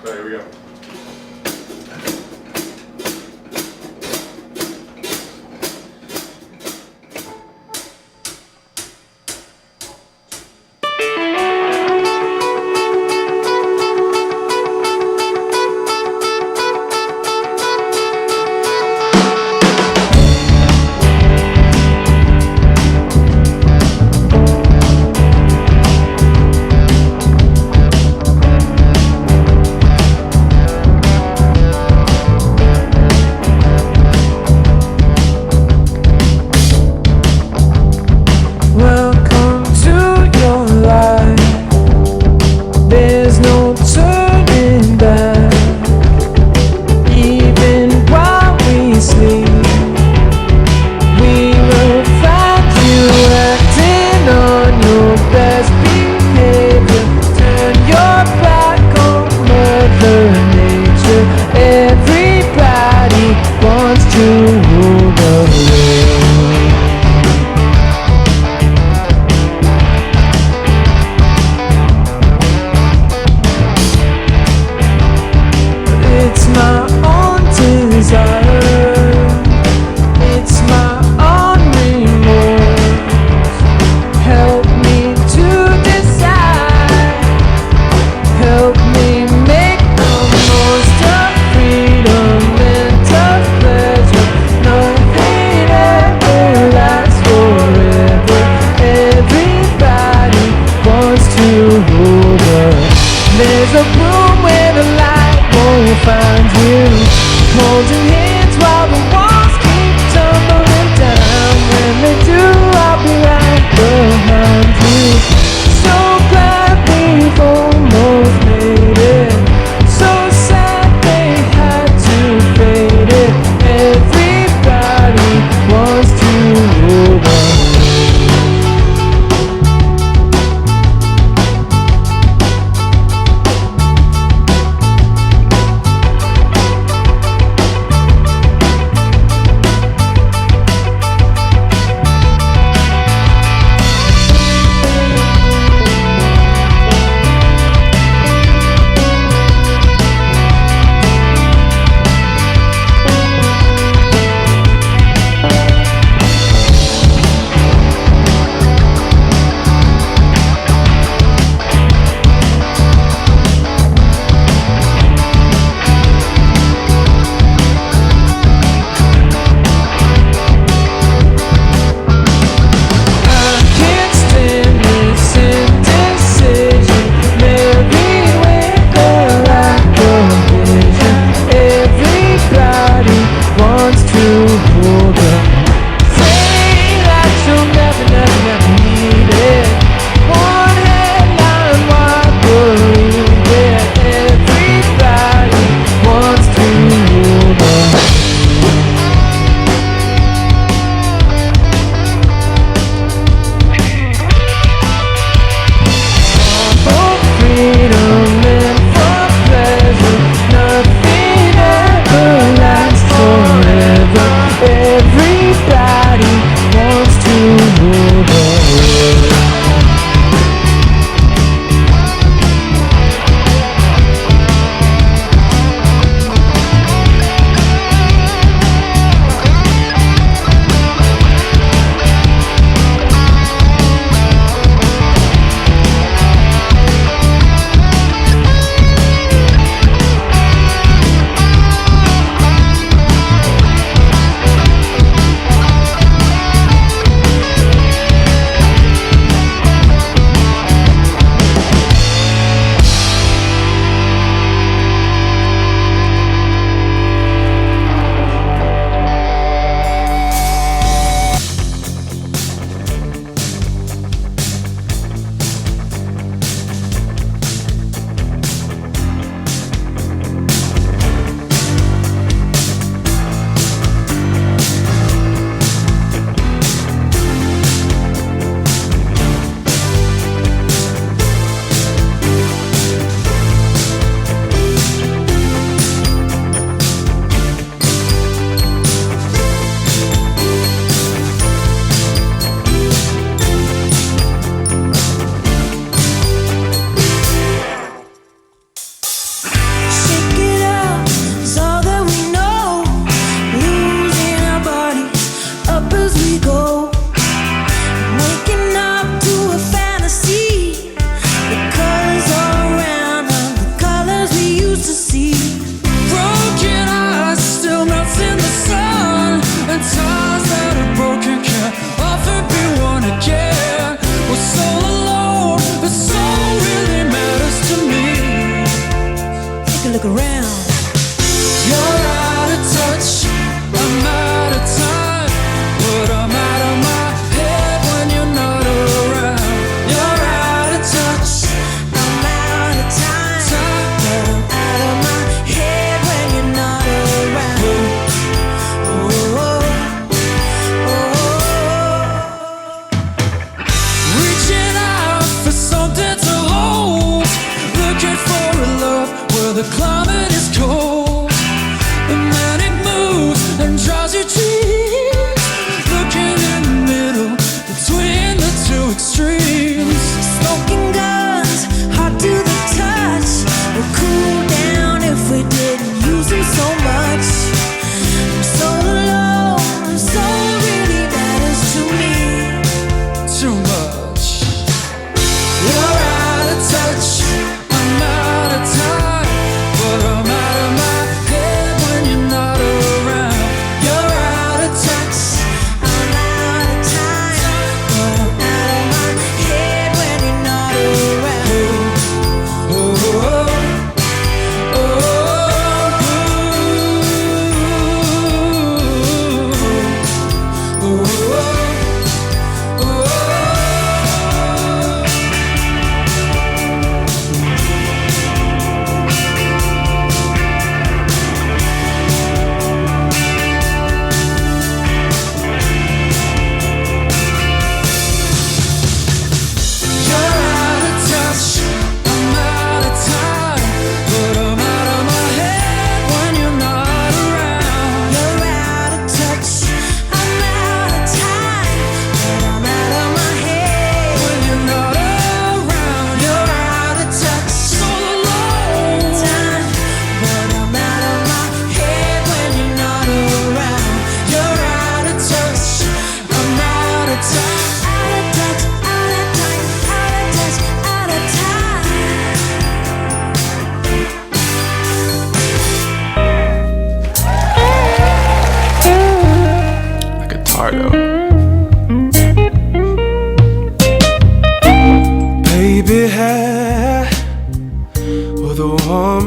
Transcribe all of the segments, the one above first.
So here we go. Welcome to your life. There's no turning back. Even while we sleep, we will find you acting on your best behavior. Turn your back on Mother Nature. Everybody wants to rule the world. It's my own desire, it's my own remorse. Help me to decide, help me make the most of freedom and of pleasure. Nothing ever lasts forever. Everybody wants to rule the. There's a room where the light won't find you, holding hands while the walls keep tumbling down. When they do, I'll be right behind you. So glad we've almost made it. So sad they had to fade it. Everybody wants to rule the world.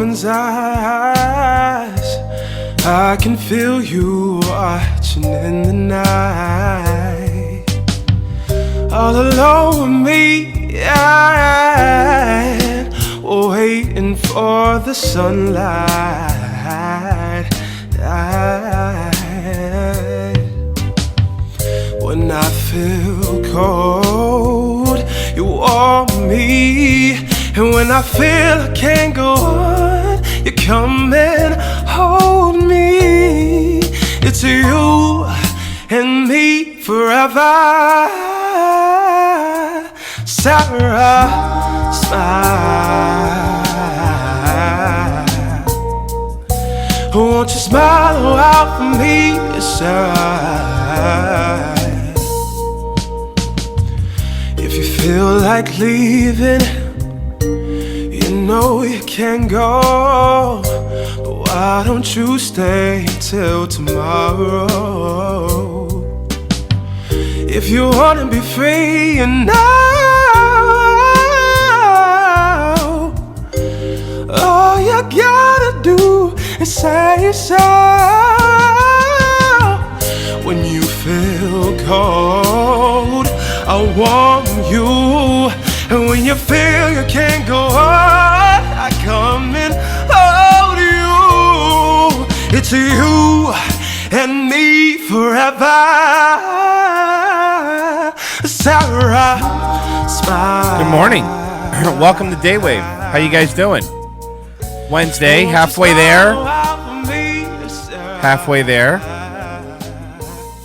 woman's eyes. I can feel you watching in the night, all alone with me, yeah, waiting for the sunlight. When I feel cold, you warm me, and when I feel I can't go on, you come and hold me. It's you and me forever. Sarah, smile. Won't you smile out for me, Sarah? If you feel like leaving, you know you can go, but why don't you stay till tomorrow? If you wanna be free, you know, all you gotta do is say so. When you feel cold, I'll warm you, and when you feel you can't go on, I come and hold you. It's you and me forever. Sarah, smile. Good morning. Welcome to Daywave. How you guys doing? Wednesday, halfway there. Halfway there.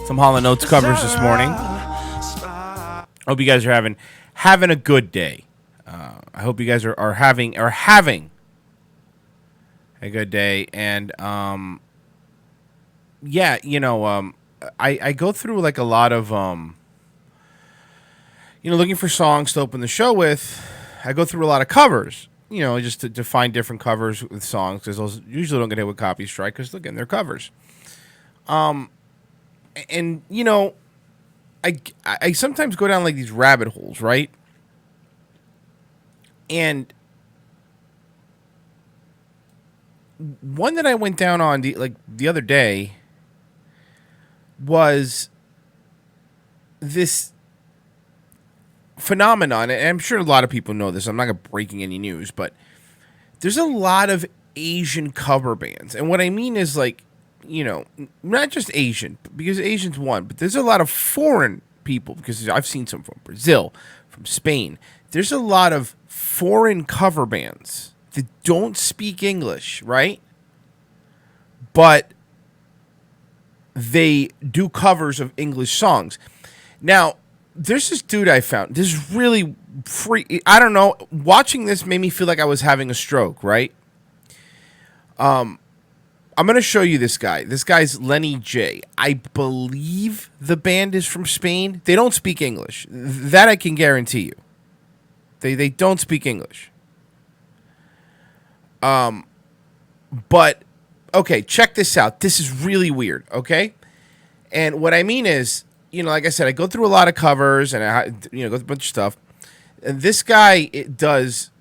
Some Hall & Oates covers this morning. Hope you guys are having a good day. I hope you guys are having a good day. And yeah, you know, I go through like a lot of you know, looking for songs to open the show with. I go through a lot of covers, you know, just to find different covers with songs, because those usually don't get hit with copy strike, because look, they're covers. And you know, I sometimes go down like these rabbit holes, right? And one that I went down on the other day was this phenomenon, and I'm sure a lot of people know this. I'm not breaking any news, but there's a lot of Asian cover bands. And what I mean is, like, you know, not just Asian, because Asian's one, but there's a lot of foreign people, because I've seen some from Brazil, from Spain. There's a lot of foreign cover bands that don't speak English, right? But they do covers of English songs. Now, there's this dude I found. This is really free. I don't know. Watching this made me feel like I was having a stroke, right? I'm going to show you this guy. This guy's Lenny J. I believe the band is from Spain. They don't speak English. That I can guarantee you. They don't speak English. But, okay, check this out. This is really weird, okay? And what I mean is, you know, like I said, I go through a lot of covers, and I, you know, go through a bunch of stuff. And this guy is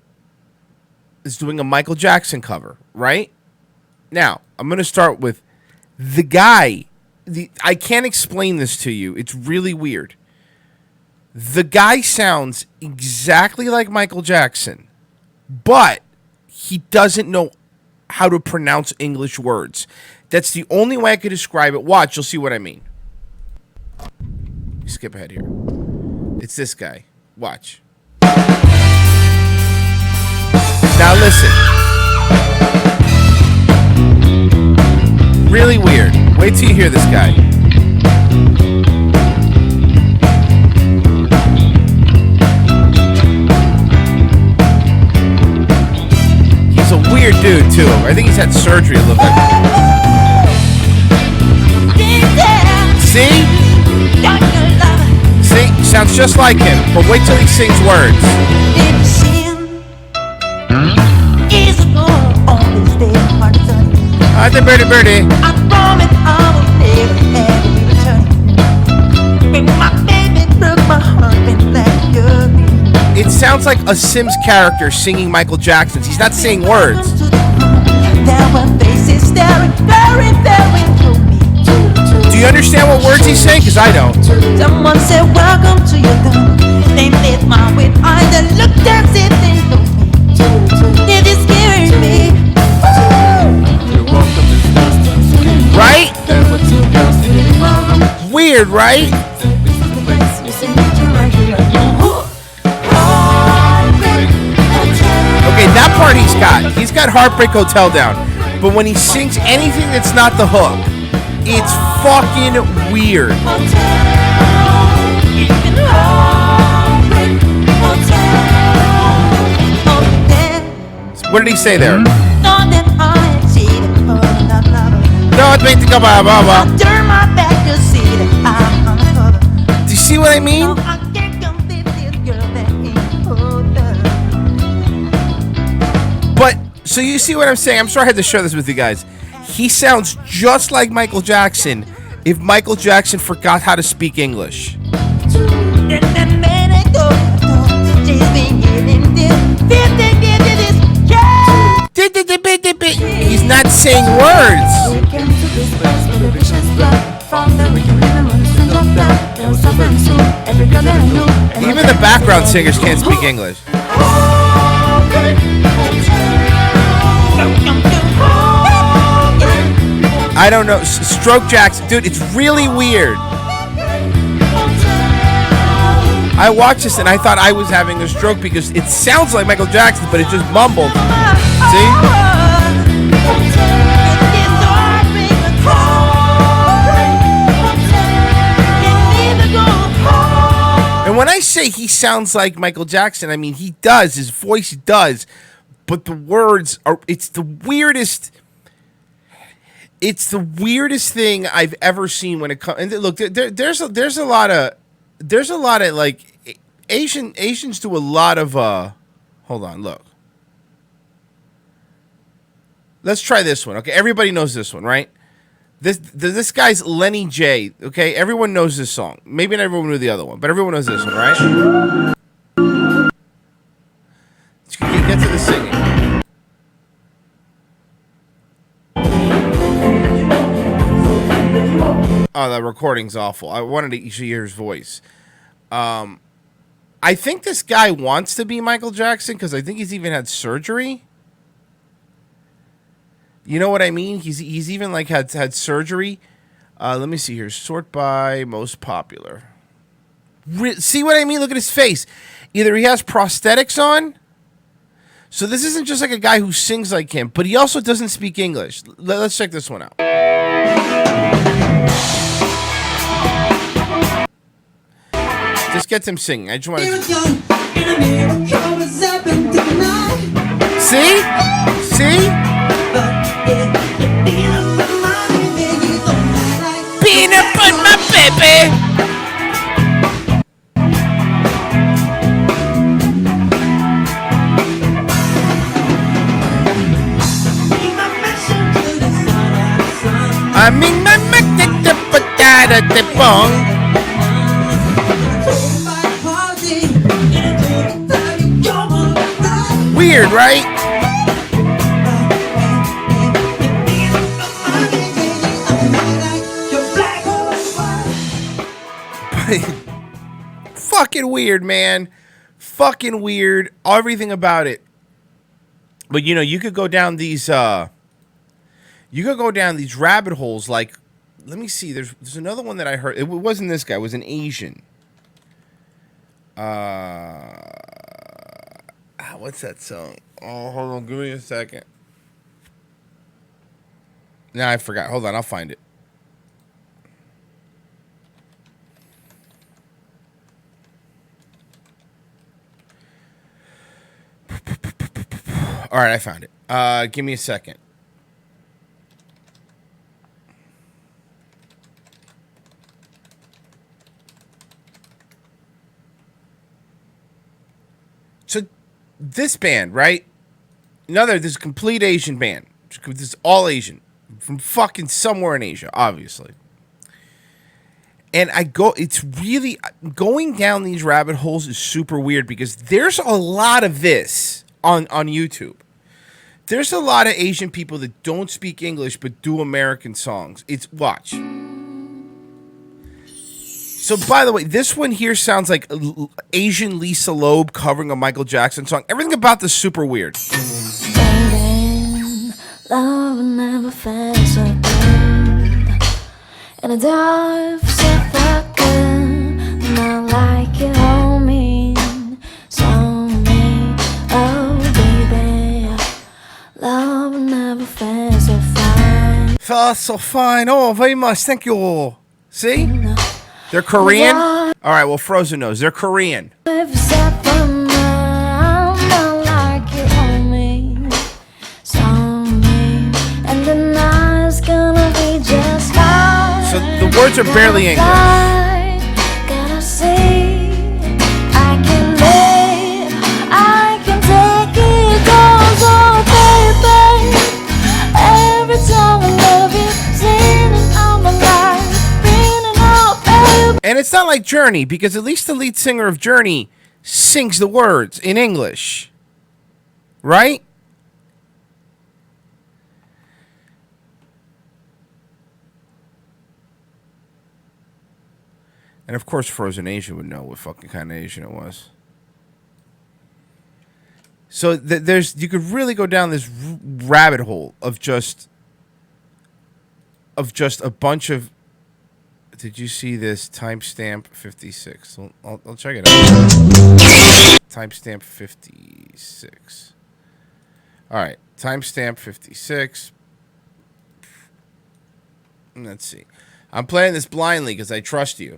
doing a Michael Jackson cover, right? Now, I'm going to start with the guy. I can't explain this to you. It's really weird. The guy sounds exactly like Michael Jackson, but he doesn't know how to pronounce English words. That's the only way I could describe it. Watch, you'll see what I mean. Skip ahead here. It's this guy. Watch. Now listen. Really weird. Wait till you hear this guy. He's a weird dude too. I think he's had surgery a little bit. See? See? Sounds just like him, but wait till he sings words. Hi there, birdie, birdie. I promise I will never have you return. My baby broke my heart and like you. It sounds like a Sims character singing Michael Jackson's. He's not saying words. there were faces staring very, very through me. Do you understand what words he's saying? Because I don't. Someone said, welcome to your town. They lit my with eyes that looked as if they know me. It is scaring me. Right? Weird, right? Okay, that part he's got. He's got Heartbreak Hotel down. But when he sings anything that's not the hook, it's fucking weird. What did he say there? No, it's made to go blah blah blah. Do you see what I mean? But so you see what I'm saying? I'm sorry I had to share this with you guys. He sounds just like Michael Jackson if Michael Jackson forgot how to speak English. He's not saying words. Even the background singers can't speak English. I don't know. Stroke Jackson. Dude, it's really weird. I watched this and I thought I was having a stroke because it sounds like Michael Jackson, but it just mumbled. See? And when I say he sounds like Michael Jackson, I mean he does. His voice does. But the words are, it's the weirdest thing I've ever seen when it comes. And look, there's a lot of like Asians do a lot of hold on, look. Let's try this one. Okay, everybody knows this one, right? This guy's Lenny J. Okay, everyone knows this song. Maybe not everyone knew the other one, but everyone knows this one, right? Let's get to the singing. Oh, the recording's awful. I wanted to hear his voice. I think this guy wants to be Michael Jackson because I think he's even had surgery. You know what I mean? He's even like had surgery. Let me see here. Sort by most popular. See what I mean? Look at his face. Either he has prosthetics on. So this isn't just like a guy who sings like him, but he also doesn't speak English. Let's check this one out. Just gets him singing. I just want to see? Peanut butter, my baby. I mean, my potato de bong. Weird, right? Fucking weird, man. Fucking weird. Everything about it. But you know, you could go down these rabbit holes. Like, let me see. There's another one that I heard. It wasn't this guy. It was an Asian. What's that song? Oh, hold on. Give me a second. Nah, I forgot. Hold on. I'll find it. All right, I found it. Give me a second. So this band, right? This complete Asian band. This is all Asian. From fucking somewhere in Asia, obviously. And it's really, going down these rabbit holes is super weird because there's a lot of this on YouTube. There's a lot of Asian people that don't speak English but do American songs. Watch. So, by the way, this one here sounds like Asian Lisa Loeb covering a Michael Jackson song. Everything about this is super weird. Baby, love never felt so good. And a dive so fucking not like it on me. So me, oh baby, love never felt so fine. Felt so fine. Oh, very much. Thank you. See? They're Korean? All right, well, Frozen knows. They're Korean. If you step from now, not like it on me. So me, and the night's gonna be just fine. So the words are barely English. Gotta see, I can live, I can take it all, oh baby. Every time I love you, singing all my life, bringing up, baby. And it's not like Journey, because at least the lead singer of Journey sings the words in English. Right? And of course, Frozen Asia would know what fucking kind of Asian it was. So you could really go down this rabbit hole of just a bunch of. Did you see this timestamp 56? I'll check it out. Timestamp 56. All right, timestamp 56. Let's see. I'm playing this blindly because I trust you.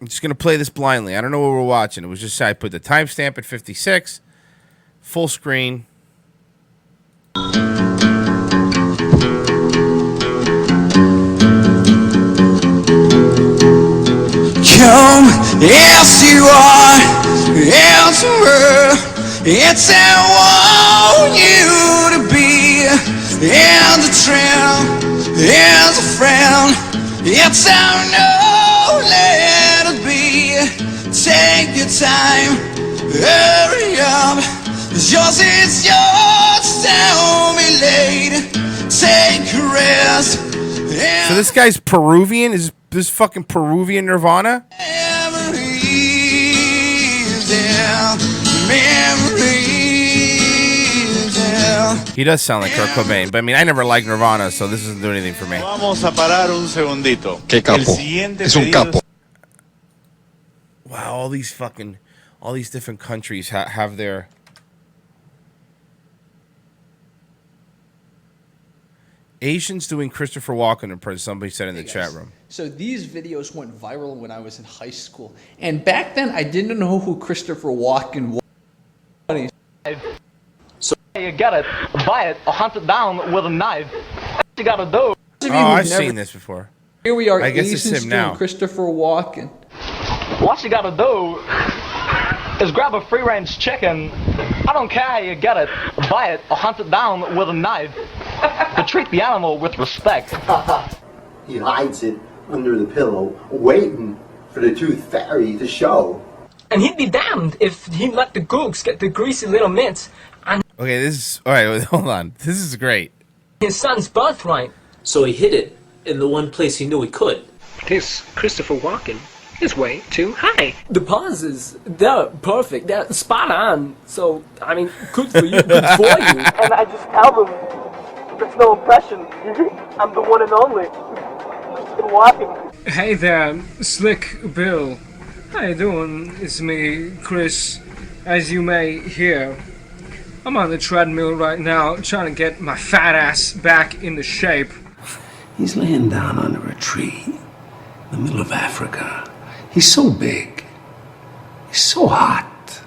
I'm just going to play this blindly. I don't know what we're watching. It was just I put the timestamp at 56. Full screen. Come as you are, as you were. It's how I want you to be. As a trail, as a friend. It's how I know, let it be. Take your time, hurry up. It's yours, don't be late. Take a rest. So this guy's Peruvian? Is this fucking Peruvian Nirvana? He does sound like Kurt Cobain, but I mean, I never liked Nirvana, so this doesn't do anything for me. Vamos a parar un segundito. Qué capo. Es un capo. Wow, all these different countries have their. Asians doing Christopher Walken impression, somebody said in the chat room. So these videos went viral when I was in high school. And back then, I didn't know who Christopher Walken was. So you get it, buy it, or hunt it down with a knife. You gotta do. Oh, I've seen this before. Here we are, I guess it's Asians him doing now. Christopher Walken. What you gotta do is grab a free-range chicken. I don't care how you get it, buy it, or hunt it down with a knife. But treat the animal with respect. He hides it under the pillow, waiting for the tooth fairy to show. And he'd be damned if he let the gooks get the greasy little mints and Okay, this is all right. Hold on, this is great. his son's birthright. So he hid it in the one place he knew he could. This Christopher Walken is way too high. The pauses, they're perfect. They're spot on. So, I mean, good for you, good for you. And I just tell them, there's no impression. I'm the one and only. Christopher Walken. Hey there, Slick Bill. How you doing? It's me, Chris. As you may hear, I'm on the treadmill right now, trying to get my fat ass back into shape. He's laying down under a tree in the middle of Africa. He's so big. He's so hot.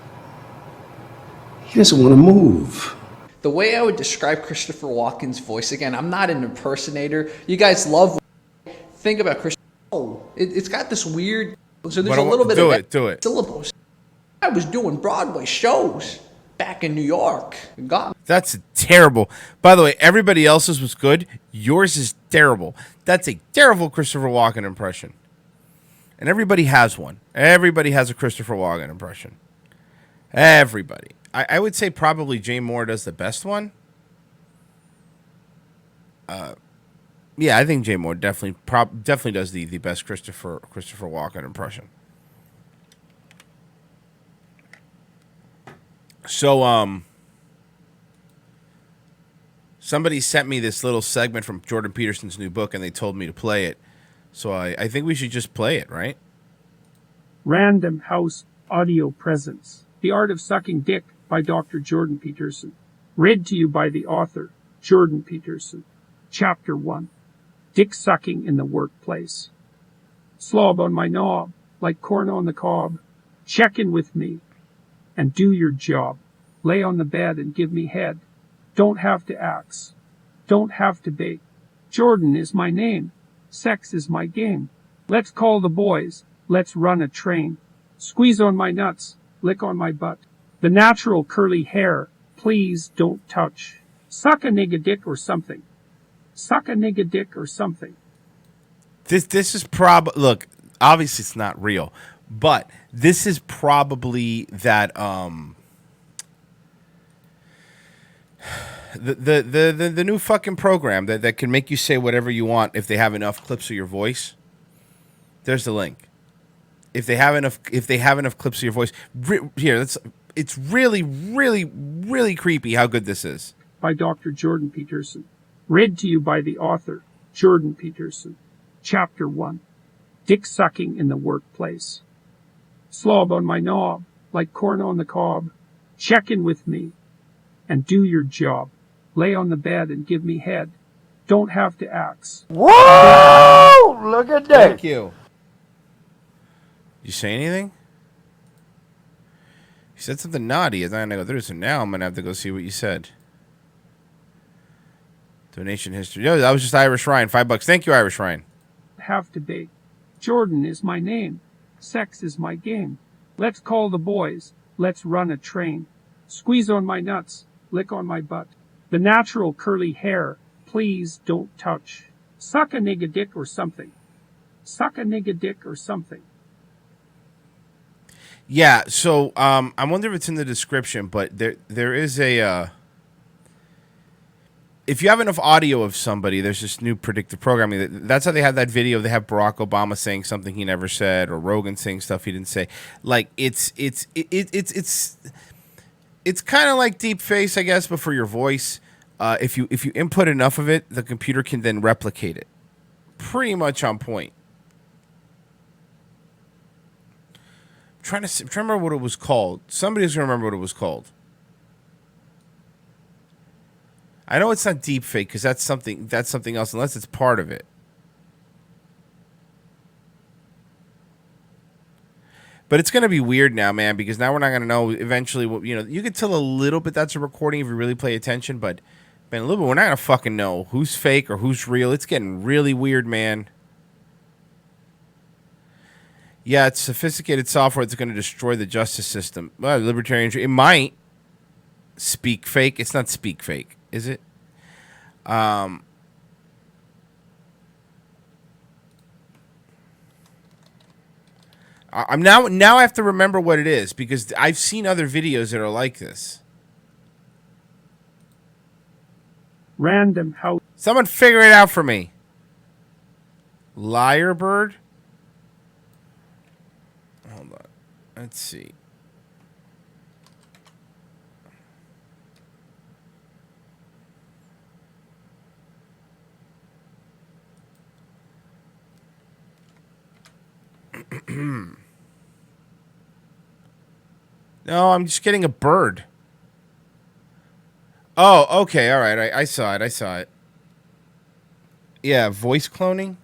He doesn't want to move. The way I would describe Christopher Walken's voice, again, I'm not an impersonator. You guys love. Think about Christopher. Oh, it's got this weird. So there's a little bit of syllables. I was doing Broadway shows back in New York. That's terrible. By the way, everybody else's was good. Yours is terrible. That's a terrible Christopher Walken impression. And everybody has one. Everybody has a Christopher Walken impression. Everybody. I would say probably Jay Moore does the best one. Yeah, I think Jay Moore definitely does the best Christopher Walken impression. So somebody sent me this little segment from Jordan Peterson's new book, and they told me to play it. So I think we should just play it, right? Random House Audio Presents: The Art of Sucking Dick by Dr. Jordan Peterson. Read to you by the author, Jordan Peterson. Chapter 1. Dick Sucking in the Workplace. Slob on my knob, like corn on the cob. Check in with me and do your job. Lay on the bed and give me head. Don't have to axe. Don't have to bake. Jordan is my name. Sex is my game. Let's call the boys. Let's run a train. Squeeze on my nuts. Lick on my butt. The natural curly hair. Please don't touch. Suck a nigga dick or something. Suck a nigga dick or something. This is look, obviously it's not real, but this is probably that the new fucking program that can make you say whatever you want if they have enough clips of your voice. There's the link. If they have enough clips of your voice, here, it's really, really, really creepy how good this is. By Dr. Jordan Peterson. Read to you by the author, Jordan Peterson. Chapter 1. Dick Sucking in the Workplace. Slob on my knob, like corn on the cob. Check in with me and do your job. Lay on the bed and give me head. Don't have to axe. Whoa! Look at that. Thank you. You say anything? You said something naughty. I'm not gonna go through, so now I'm gonna have to go see what you said. Donation history. No, that was just Irish Ryan. $5. Thank you, Irish Ryan. Have to bake. Jordan is my name. Sex is my game. Let's call the boys. Let's run a train. Squeeze on my nuts. Lick on my butt. The natural curly hair. Please don't touch. Suck a nigga dick or something. Suck a nigga dick or something. Yeah, so I wonder if it's in the description, but there is a if you have enough audio of somebody, there's this new predictive programming. That's how they have that video. They have Barack Obama saying something he never said, or Rogan saying stuff he didn't say. Like it's kind of like deep face, I guess, but for your voice. If you input enough of it, the computer can then replicate it. Pretty much on point. I'm trying to remember what it was called. Somebody's gonna remember what it was called. I know it's not deep fake because that's something else, unless it's part of it. But it's gonna be weird now, man, because now we're not gonna know eventually what you can tell a little bit that's a recording if you really pay attention, but man, a little bit we're not gonna fucking know who's fake or who's real. It's getting really weird, man. Yeah, it's sophisticated software that's gonna destroy the justice system. Well, libertarian, it might speak fake. It's not speak fake. Is it? I'm now I have to remember what it is because I've seen other videos that are like this. Random House. Someone figure it out for me. Liar bird. Hold on. Let's see. No, I'm just getting a bird. Oh, okay, all right. I saw it. Yeah, voice cloning.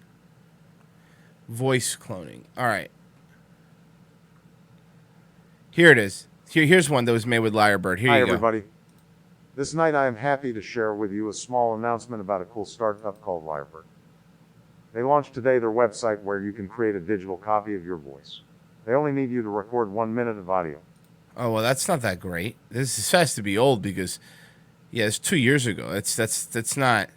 All right. Here it is. Here's one that was made with Lyrebird. Here Hi, you go. everybody. This night I am happy to share with you a small announcement about a cool startup called Lyrebird. They launched today their website where you can create a digital copy of your voice. They only need you to record 1 minute of audio. Oh, well, that's not that great. This has to be old because, yeah, it's 2 years ago. That's not.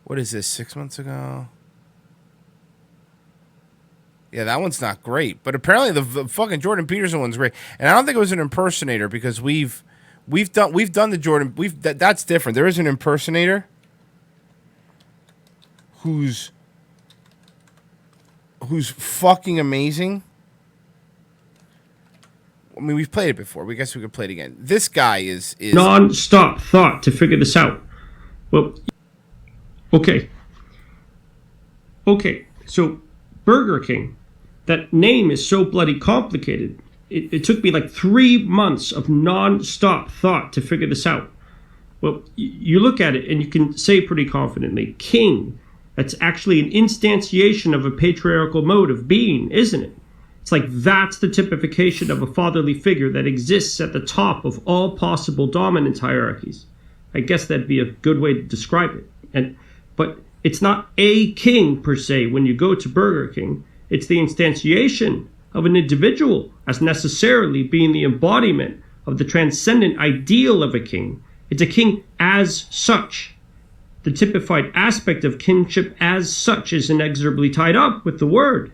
What is this? 6 months ago? Yeah, that one's not great. But apparently the fucking Jordan Peterson one's great. And I don't think it was an impersonator because we've done the Jordan. That's different. There is an impersonator who's fucking amazing. I mean, we've played it before. We guess we could play it again. This guy is non-stop thought to figure this out. Well, okay. So Burger King, that name is so bloody complicated. It took me like 3 months of non-stop thought to figure this out. Well, you look at it and you can say pretty confidently, king. That's actually an instantiation of a patriarchal mode of being, isn't it? It's like that's the typification of a fatherly figure that exists at the top of all possible dominance hierarchies. I guess that'd be a good way to describe it. But it's not a king per se when you go to Burger King. It's the instantiation of an individual as necessarily being the embodiment of the transcendent ideal of a king. It's a king as such. The typified aspect of kinship as such is inexorably tied up with the word.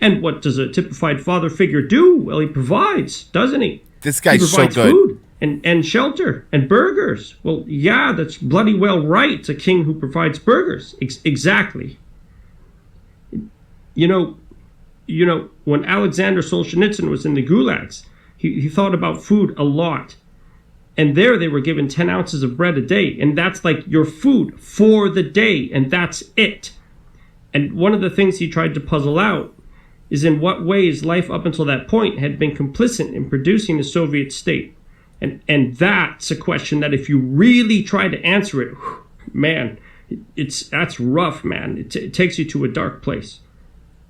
And what does a typified father figure do? Well, he provides, doesn't he? This guy's he provides so good. Food and shelter and burgers. Well, yeah, that's bloody well right. It's a king who provides burgers. Exactly. You know, when Alexander Solzhenitsyn was in the gulags, he thought about food a lot. And there they were given 10 ounces of bread a day. And that's like your food for the day. And that's it. And one of the things he tried to puzzle out is in what ways life up until that point had been complicit in producing the Soviet state. And that's a question that if you really try to answer it, man, that's rough, man. It takes you to a dark place.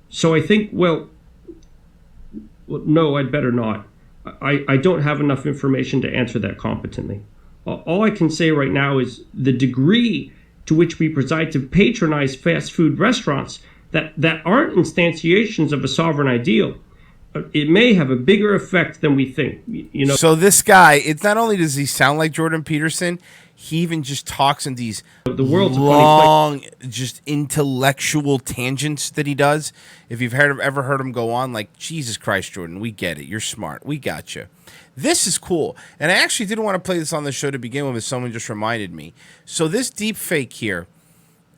So I think, well, no, I'd better not. I don't have enough information to answer that competently. All I can say right now is the degree to which we preside to patronize fast food restaurants that aren't instantiations of a sovereign ideal, it may have a bigger effect than we think. So this guy, it's not only does he sound like Jordan Peterson, he even just talks in these long, just intellectual tangents that he does. If you've ever heard him go on, like, Jesus Christ, Jordan, we get it. You're smart. We got you. This is cool. And I actually didn't want to play this on the show to begin with, as someone just reminded me. So this deep fake here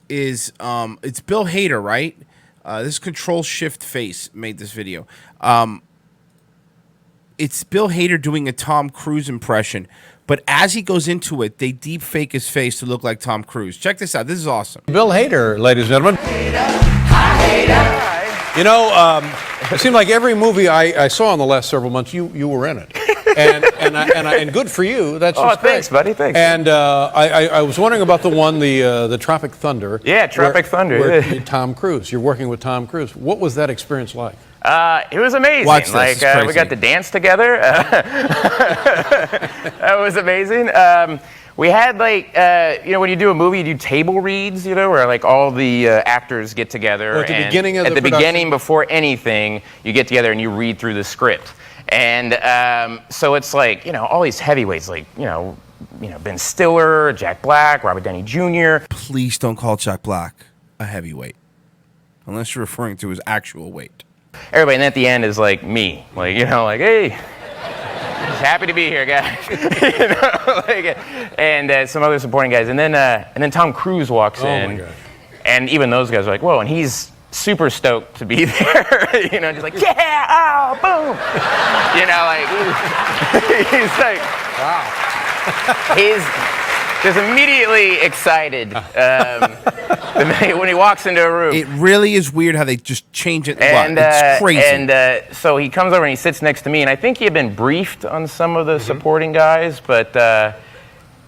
is, it's Bill Hader, right? This Control-Shift-Face made this video. It's Bill Hader doing a Tom Cruise impression. But as he goes into it, they deep fake his face to look like Tom Cruise. Check this out. This is awesome. Bill Hader, ladies and gentlemen. You know, it seemed like every movie I saw in the last several months, you were in it. And good for you. That's just great. Thanks, buddy. Thanks. And I was wondering about the one, the Tropic Thunder. Yeah, Tropic Thunder. Where Tom Cruise. You're working with Tom Cruise. What was that experience like? It was amazing. Watch this. Like we got to dance together. That was amazing. We had like when you do a movie, you do table reads, where like all the actors get together. At the beginning of the production? Beginning, before anything, you get together and you read through the script. And so it's like all these heavyweights, like Ben Stiller, Jack Black, Robert Downey Jr. Please don't call Jack Black a heavyweight, unless you're referring to his actual weight. Everybody, and at the end is like me, like hey, just happy to be here, guys. And some other supporting guys, and then Tom Cruise walks in, my God. And even those guys are like, whoa, and he's super stoked to be there, just like yeah, oh, boom, he's like, wow, he's just immediately excited when he walks into a room. It really is weird how they just change it. And, it's crazy. And so he comes over and he sits next to me, and I think he had been briefed on some of the supporting guys, but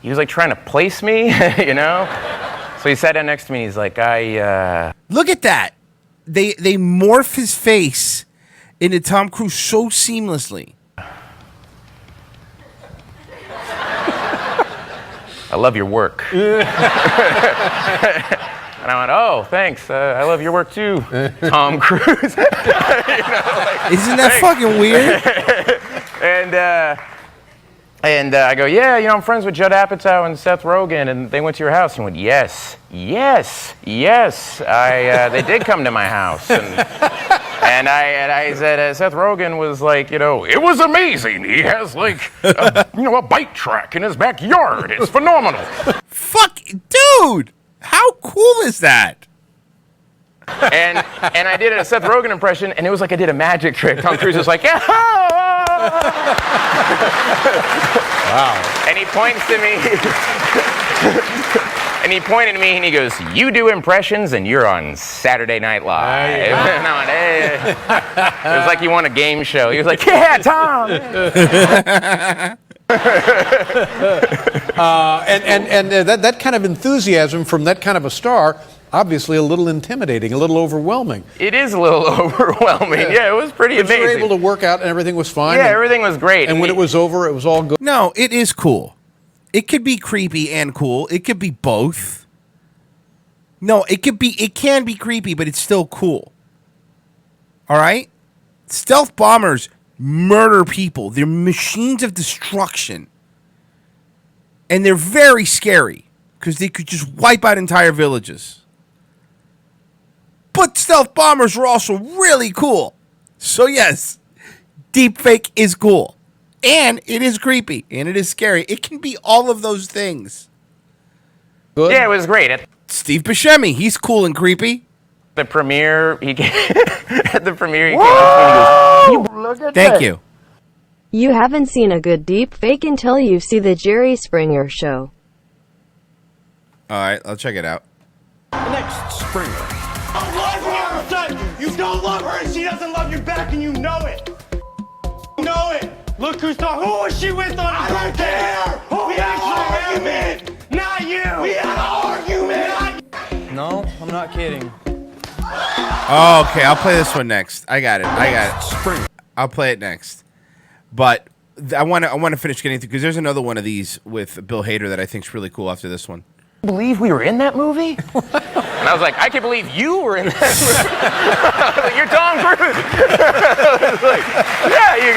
he was like trying to place me, So he sat down next to me, and he's like, Look at that. They morph his face into Tom Cruise so seamlessly. I love your work. And I went, oh, thanks. I love your work too, Tom Cruise. Isn't that fucking weird? And I go, yeah, I'm friends with Judd Apatow and Seth Rogen, and they went to your house. And he went, yes. They did come to my house. And And I said, Seth Rogen was like, it was amazing. He has like, a bike track in his backyard. It's phenomenal. Fuck, dude, how cool is that? And I did a Seth Rogen impression, and it was like I did a magic trick. Tom Cruise was like, yeah. Wow. And he points to me. And he pointed at me and he goes, "You do impressions and you're on Saturday Night Live." And I went, hey. It was like he won a game show. He was like, "Yeah, Tom." And that kind of enthusiasm from that kind of a star, obviously a little intimidating, a little overwhelming. It is a little overwhelming. Yeah, it was pretty amazing. You were able to work out and everything was fine? Yeah, everything was great. And when it was over, it was all good? No, it is cool. It could be creepy and cool. It could be both. No, it can be creepy, but it's still cool. All right? Stealth bombers murder people. They're machines of destruction. And they're very scary because they could just wipe out entire villages. But stealth bombers are also really cool. So yes, deepfake is cool. And it is creepy. And it is scary. It can be all of those things. Good. Yeah, it was great. Steve Buscemi, he's cool and creepy. The premiere, he came at the premiere. He Whoa! came up to me and he goes, Thank you. You haven't seen a good deep fake until you see the Jerry Springer show. All right, I'll check it out. Next Springer. I love her! You don't love her and she doesn't love you back and you know it. You know it. Look who's talking. Who was she with on I don't care. Who we had an argument. Not you. We had an argument. No, I'm not kidding. Oh, okay, I'll play this one next. I got it. Spring. I'll play it next. But I want to finish getting through because there's another one of these with Bill Hader that I think's really cool after this one. "Believe we were in that movie?" And I was like, "I can't believe you were in that movie." You're Tom Cruise. I was like, "Yeah, you."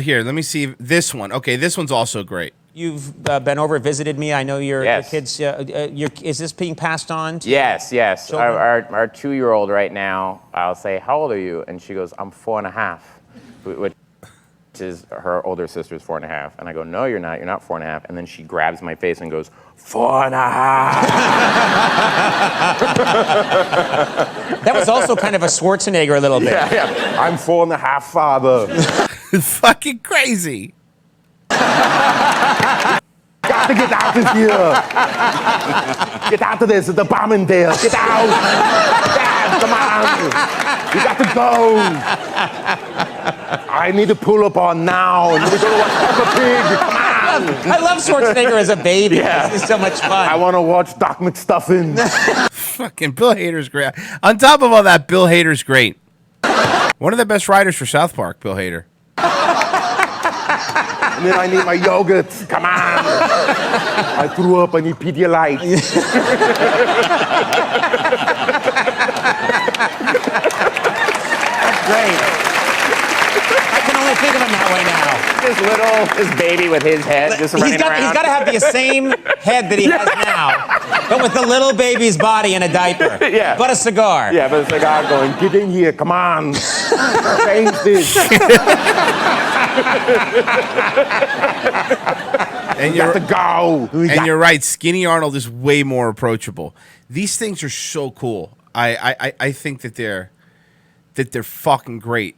Here, let me see this one. Okay, this one's also great. You've been over, visited me. I know your Yes. kids. Is this being passed on? Yes. Children? Our 2-year-old right now, I'll say, "How old are you?" And she goes, "I'm 4.5," which is her older sister's 4.5. And I go, "No, you're not. You're not 4.5." And then she grabs my face and goes, 4.5. That was also kind of a Schwarzenegger a little bit. Yeah. I'm 4.5, father. It's fucking crazy. Got to get out of here. Get out of this. There's a bomb in there. Get out. Dad, come on. You got to go. I need to pull up on now. And we're going to watch Peppa Pig. Come on. I love Schwarzenegger as a baby. Yeah. This is so much fun. I want to watch Doc McStuffin. Fucking Bill Hader's great. On top of all that, Bill Hader's great. One of the best writers for South Park, Bill Hader. And then I need my yogurt. Come on. I threw up. I need Pedialyte. That's great. I can only think of him that way now. This baby with his head just running around. He's got to have the same head that he has now, but with the little baby's body in a diaper. Yeah. But a cigar. Yeah, but a cigar going, get in here, come on. Change this. And you got to go. And you're right, Skinny Arnold is way more approachable. These things are so cool. I think that they're fucking great.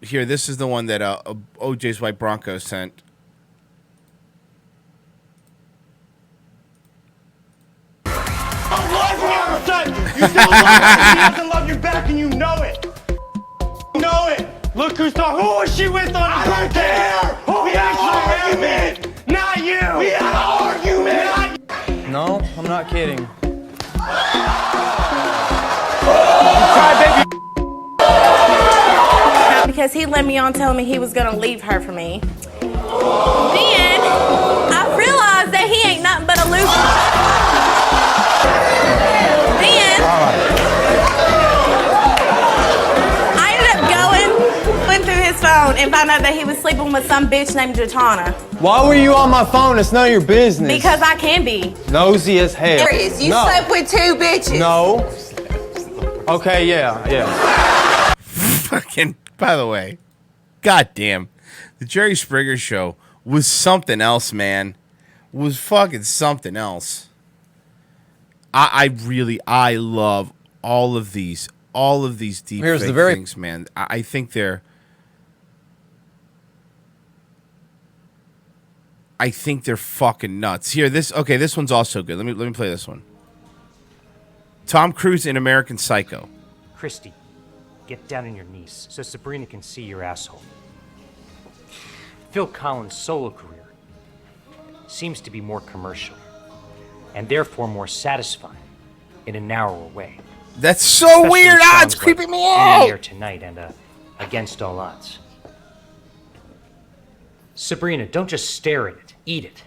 Here, this is the one that OJ's White Broncos sent. I love her! You don't love her, she doesn't love you back and you know it. You know it. Look who's talking. Who was she with on I don't care. We had an argument. Not you. We had an argument. No, I'm not kidding. Because he led me on telling me he was gonna leave her for me. Then I realized that he ain't nothing but a loser. Then I ended up going through his phone and found out that he was sleeping with some bitch named Jatana. Why were you on my phone? It's none of your business. Because I can be. Nosy as hell. Serious, you No. slept with 2 bitches. No. Okay, yeah. Fucking, by the way, goddamn, the Jerry Springer show was something else, man. Was fucking something else. I love all of these deep Here's fake the very things, man. I think they're fucking nuts. Here, this one's also good. Let me play this one. Tom Cruise in American Psycho. Christy, get down on your knees so Sabrina can see your asshole. Phil Collins' solo career seems to be more commercial and therefore more satisfying in a narrower way. That's so Especially weird. songs It's creeping me In the out. Air Tonight and Against All Odds. Sabrina, don't just stare at it, eat it.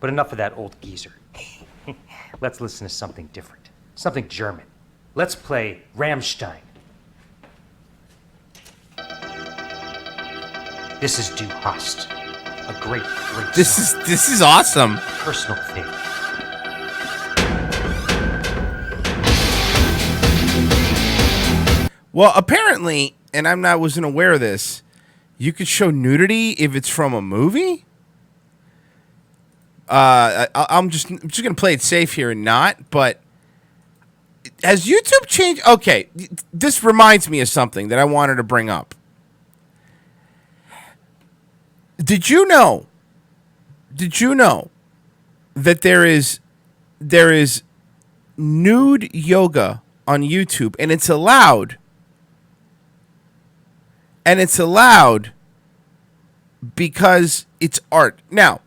But enough of that old geezer. Let's listen to something different, something German. Let's play Rammstein. This is Du Hast, a great This is awesome. personal favorite. Well, apparently, and wasn't aware of this, you could show nudity if it's from a movie. I'm just gonna play it safe here and not. But has YouTube changed? Okay, this reminds me of something that I wanted to bring up. Did you know that there is nude yoga on YouTube, and it's allowed? And it's allowed because it's art. Now,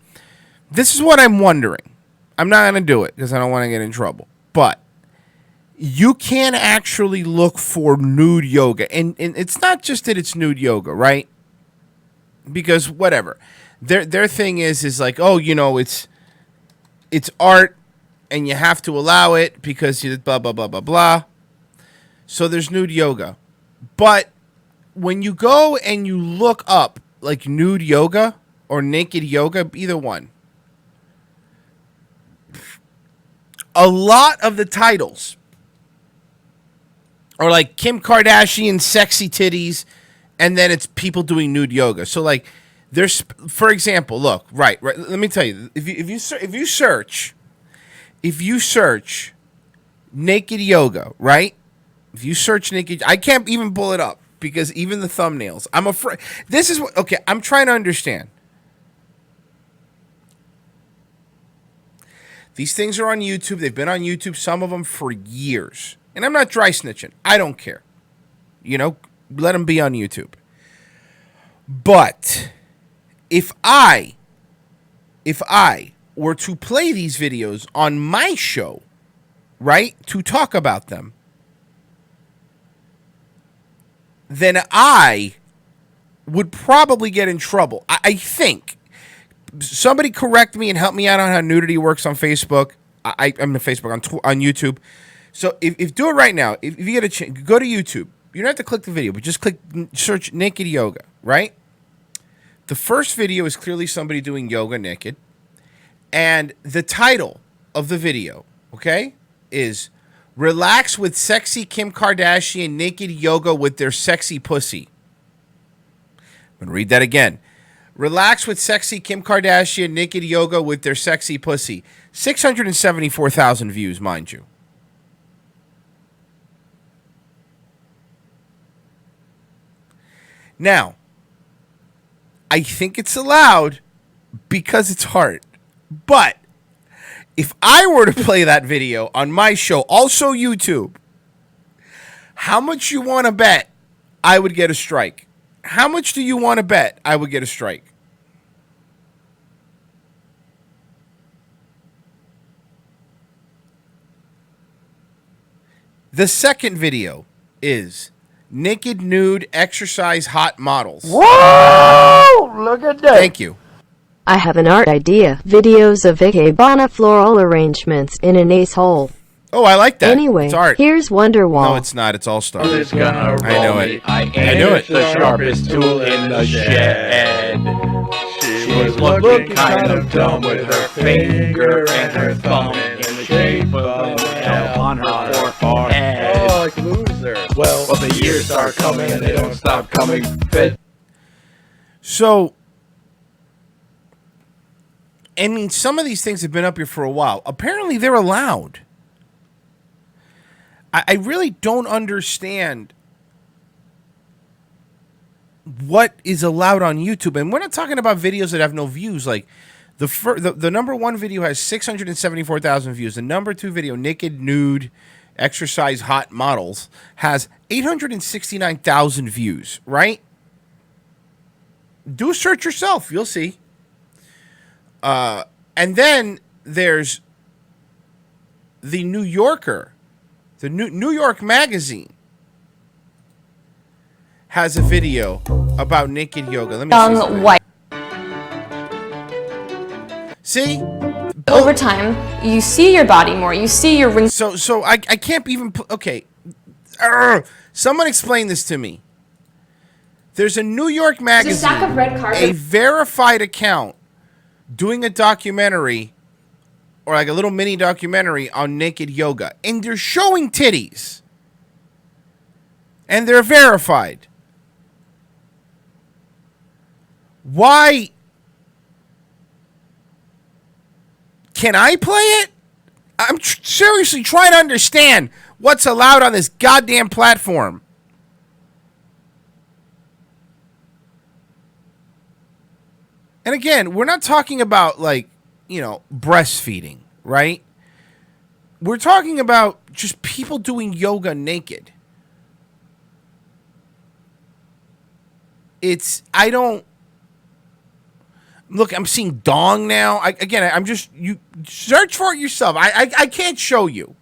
this is what I'm wondering. I'm not going to do it because I don't want to get in trouble. But you can actually look for nude yoga. And it's not just that it's nude yoga, right? Because whatever. Their thing is like, oh, it's art and you have to allow it because you blah, blah, blah, blah, blah. So there's nude yoga. But when you go and you look up like nude yoga or naked yoga, either one, a lot of the titles are like Kim Kardashian sexy titties, and then it's people doing nude yoga. So like there's, for example, look, right. Let me tell you, if you search naked yoga, right? If you search naked, I can't even pull it up because even the thumbnails, I'm afraid. This is what, okay, I'm trying to understand. These things are on YouTube. They've been on YouTube, some of them for years. And I'm not dry snitching. I don't care. Let them be on YouTube. But if I were to play these videos on my show, right, to talk about them, then I would probably get in trouble. I think. Somebody correct me and help me out on how nudity works on Facebook. I'm on Facebook, on YouTube. So if do it right now. If you get a chance, go to YouTube. You don't have to click the video, but just search naked yoga, right? The first video is clearly somebody doing yoga naked. And the title of the video, okay, is Relax with Sexy Kim Kardashian Naked Yoga with Their Sexy Pussy. I'm going to read that again. Relax with Sexy Kim Kardashian Naked Yoga with Their Sexy Pussy. 674,000 views, mind you. Now, I think it's allowed because it's hard. But if I were to play that video on my show, also YouTube, how much you want to bet I would get a strike? How much do you want to bet I would get a strike? The second video is naked, nude, exercise, hot models. Whoa! Look at that. Thank you. I have an art idea. Videos of Ikebana floral arrangements in an ace hole. Oh, I like that. Anyway, it's art. here's Wonderwall. No, it's not. It's all Star. I know it. I knew it. The sharpest tool in the shed. She was looking kind of dumb with her finger and her thumb in the shape of an L on her forehead. Oh, like loser. Well, the years start coming and they don't stop coming. So, I mean, some of these things have been up here for a while. Apparently, they're allowed. I really don't understand what is allowed on YouTube. And we're not talking about videos that have no views. Like, the number one video has 674,000 views. The number two video, naked, nude, exercise, hot models, has 869,000 views, right? Do a search yourself. You'll see. And then there's the New Yorker. The New York Magazine has a video about naked yoga. Let me Young white. See? Over time, you see your body more. You see your rings. So I can't even... Okay. Someone explain this to me. There's a New York Magazine, There's a stack of red carpet. a verified account, doing a documentary, or like a little mini documentary on naked yoga. And they're showing titties. And they're verified. Why can I play it? I'm seriously trying to understand what's allowed on this goddamn platform. And again, we're not talking about, like, you know, breastfeeding, right? We're talking about just people doing yoga naked. I don't... Look, I'm seeing dong now. You search for it yourself. I can't show you.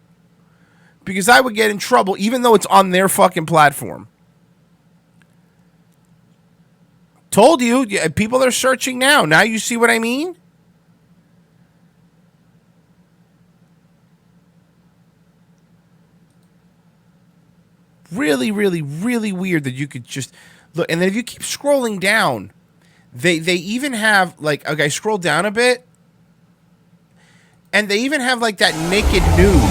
Because I would get in trouble, even though it's on their fucking platform. Told you, people are searching now. Now you see what I mean? Really, really, really weird that you could just look. And then if you keep scrolling down, they even have, like, okay, scroll down a bit. And they even have, like, that naked news.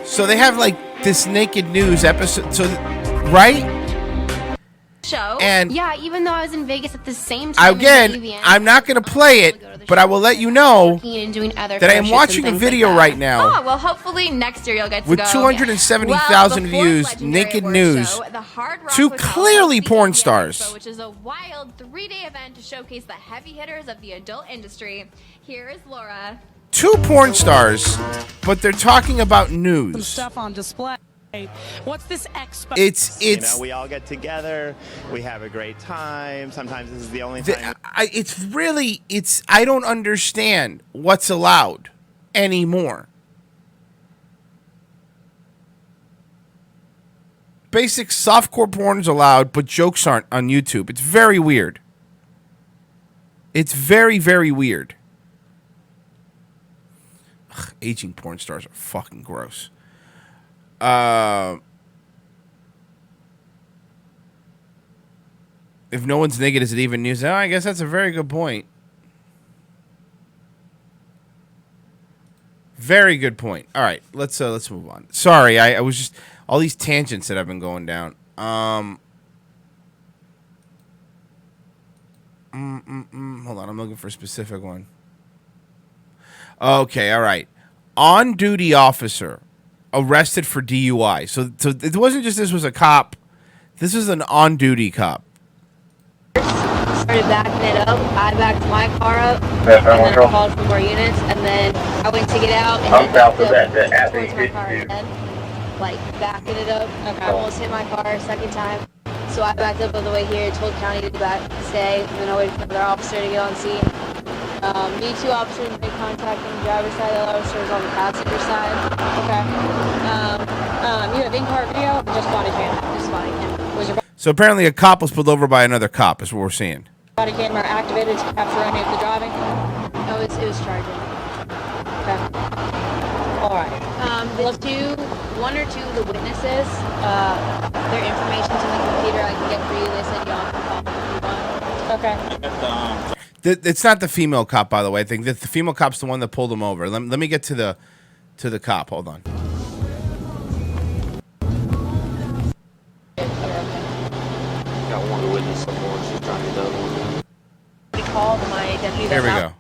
So they have, like, this naked news episode. So, right? Show. And yeah, even though I was in Vegas at the same time. Again, I'm not going to play it, but I will let you know that I am watching a video right now. Oh, well, hopefully next year you'll get to with go. 270,000 views, naked news, two clearly porn stars. Which is a wild 3-day event to showcase the heavy hitters of the adult industry. Here is Laura. Two porn stars, but they're talking about news. Some stuff on display. What's this expo? It's you know, we all get together, we have a great time. Sometimes this is the only time. I don't understand what's allowed anymore. Basic softcore porn is allowed, but jokes aren't on YouTube. It's very weird. It's very, very weird. Ugh, aging porn stars are fucking gross. If no one's naked, is it even news? Oh, I guess that's a very good point. Very good point. All right, let's move on. Sorry, I was just all these tangents that I've been going down. Hold on, I'm looking for a specific one. Okay, all right. On-duty officer arrested for DUI. So it wasn't just this was a cop. This is an on-duty cop. Started backing it up. I backed my car up, and then I called for more units, and then I went to get out, and then backed up towards my car again, like backing it up. I almost hit my car a second time, so I backed up all the way here, told county to stay, and then I waited for their officer to get on scene. Me, two officers made contact on the driver's side, the other officer was on the passenger side. Okay. You have in-car video, just body cam. Just body cam. Was your So apparently a cop was pulled over by another cop, is what we're seeing. body camera activated to capture any of the driving? No, it was charging. Okay. All right. One or two of the witnesses, their information's in the computer. I can get for you. They said y'all can call them if you want. Okay. It's not the female cop, by the way. I think that the female cop's the one that pulled him over. Let me get to the cop. Hold on. Got one witness somewhere. She's trying to get the other one. We called my deputy. Here we go.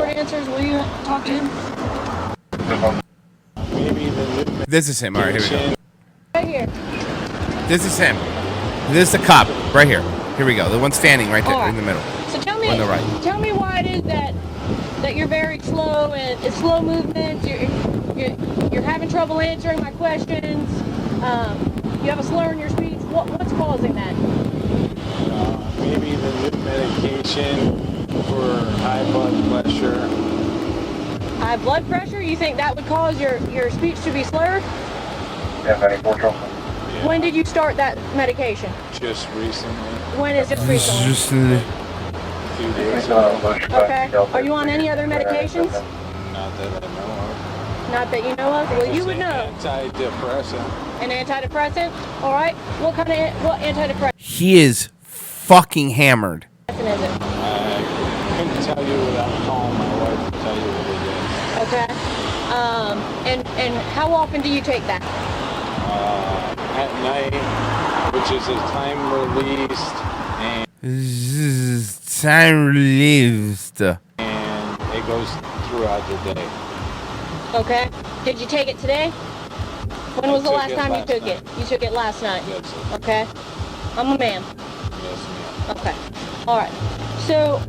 Answers. Will you talk to him? This is him. All right, here we go. Right here. This is him. This is the cop right here. Here we go. The one standing right there All right. in the middle. So tell me, On the right. tell me why it is that you're very slow and it's slow movements. You're having trouble answering my questions. You have a slur in your speech. What's causing that? Maybe the medication for high blood pressure. High blood pressure? You think that would cause your speech to be slurred? When did you start that medication? Just recently. When is it recently? A few days ago. Okay. Are you on any other medications? Not that I know of. Not that you know of? Well, you would know. Antidepressant. An antidepressant? All right. What antidepressant He is fucking hammered. I couldn't tell you without calling my wife to tell you what it is. Okay. And how often do you take that? At night, which is a time released, and it goes throughout the day. Okay. Did you take it today? When was the last time you took night. it? You took it last night? Yes, sir. Okay. I'm a man. Yes, ma'am. Okay. All right. So,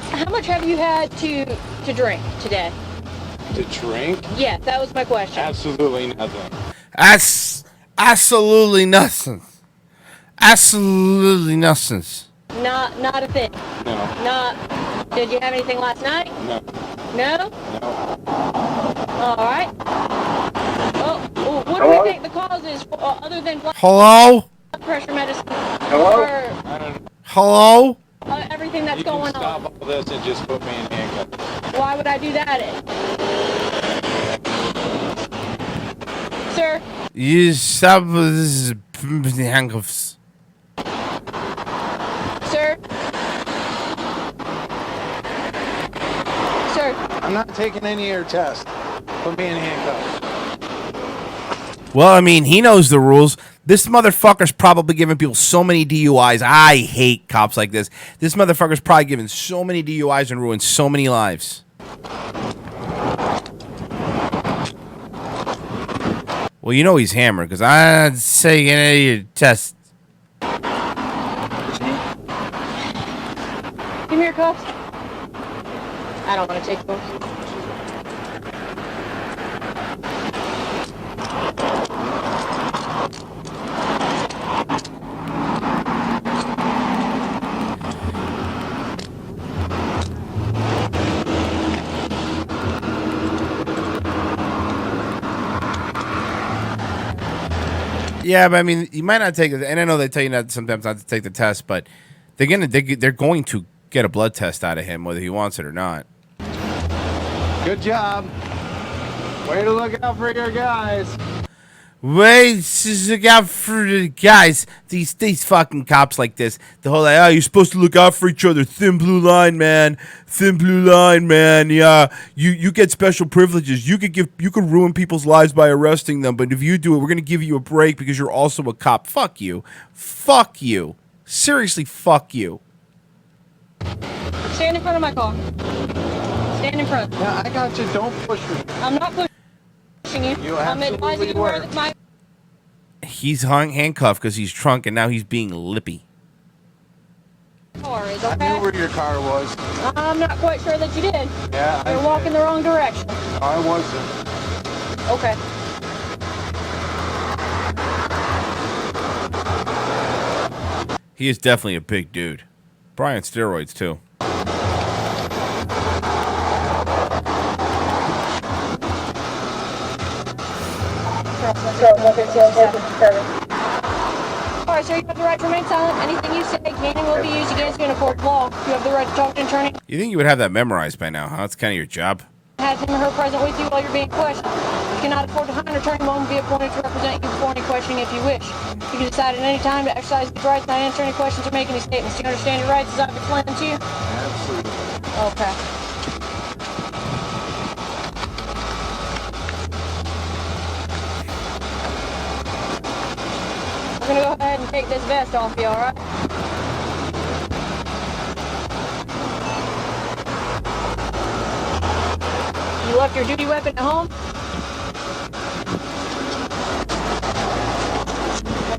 how much have you had to drink today? To drink? Yeah, that was my question. Absolutely nothing. Absolutely nothing. Absolutely nothing. Not a thing. No. Not. Did you have anything last night? No. No? No. All right. Oh, what do you think the cause is other than blood Hello? pressure medicine? Hello? Or I don't know. Hello? everything that's going Stop on? all this and just put me in handcuffs. Why would I do that? Sir? You stop with this handcuffs. Sir? Sir? I'm not taking any of your tests. Put me in handcuffs. Well, I mean, he knows the rules. This motherfucker's probably giving people so many DUIs. I hate cops like this. This motherfucker's probably given so many DUIs and ruined so many lives. Well, you know he's hammered because I'm saying any of your tests. Give me your cuffs. I don't want to take them. Yeah, but I mean, you might not take it, and I know they tell you not sometimes not to take the test, but they're going to get a blood test out of him whether he wants it or not. Good job. Way to look out for your guys. Wait, look out for the guys. These fucking cops like this. The whole like, oh, you're supposed to look out for each other. Thin blue line, man. Thin blue line, man. Yeah, you get special privileges. You could ruin people's lives by arresting them, but if you do it, we're gonna give you a break because you're also a cop. Fuck you. Fuck you. Seriously, fuck you. Stand in front of my car. Stand in front. Yeah, I got you. Don't push me. I'm not pushing you. I'm advising you to wear my... He's handcuffed because he's drunk, and now he's being lippy. car is, I okay? knew where your car was. I'm not quite sure that you did. Yeah. You're walking the wrong direction. No, I wasn't. Okay. He is definitely a big dude. Probably on steroids, too. All Alright, sir, you have the right to remain silent. Anything you say can and will be used against you in a court of law. You have the right to talk to an attorney. You think you would have that memorized by now, huh? That's kind of your job. Have him or her present with you while you're being questioned. You cannot afford to hire an attorney who won't be appointed to represent you before any questioning if you wish. You can decide at any time to exercise these rights, not answer any questions or make any statements. Do you understand your rights as I've explained them to you? Absolutely. Okay. I'm gonna go ahead and take this vest off you, alright? You left your duty weapon at home?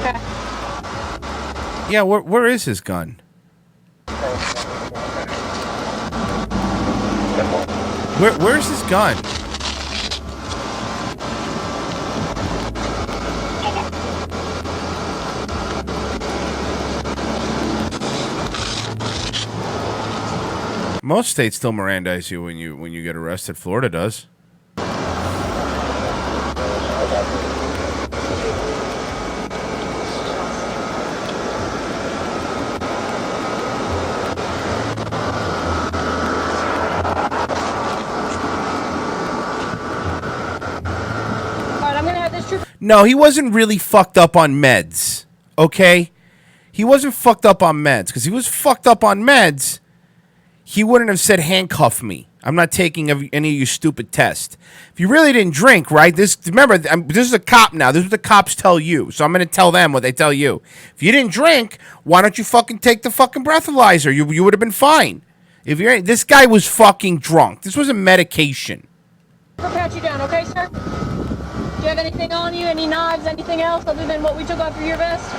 Okay. Yeah, where is his gun? Where's his gun? Most states still Mirandize you when you get arrested. Florida does. No, he wasn't really fucked up on meds, okay? He wasn't fucked up on meds, because he was fucked up on meds, he wouldn't have said handcuff me. I'm not taking any of your stupid tests. If you really didn't drink, right? Remember, this is a cop now. This is what the cops tell you, so I'm going to tell them what they tell you. If you didn't drink, why don't you fucking take the fucking breathalyzer? You would have been fine. This guy was fucking drunk. This was a medication. I'll pat you down, okay, sir? Do you have anything on you? Any knives? Anything else other than what we took off your vest?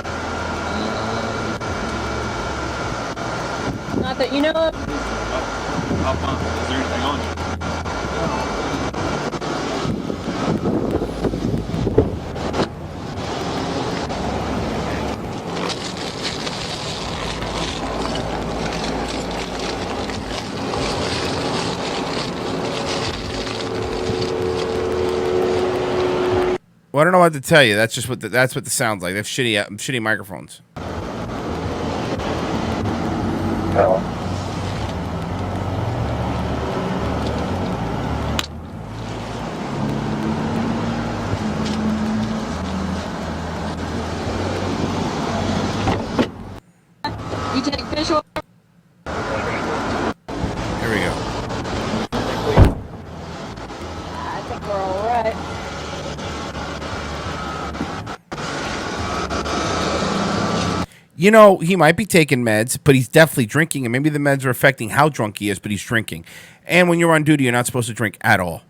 Not that you know of? How fun? Is there anything on you? Well, I don't know what to tell you. That's just what that's what the sounds like. They have shitty microphones. Hello. You take fish oil? Here we go. I think we're all right. You know, he might be taking meds, but he's definitely drinking, and maybe the meds are affecting how drunk he is, but he's drinking. And when you're on duty, you're not supposed to drink at all.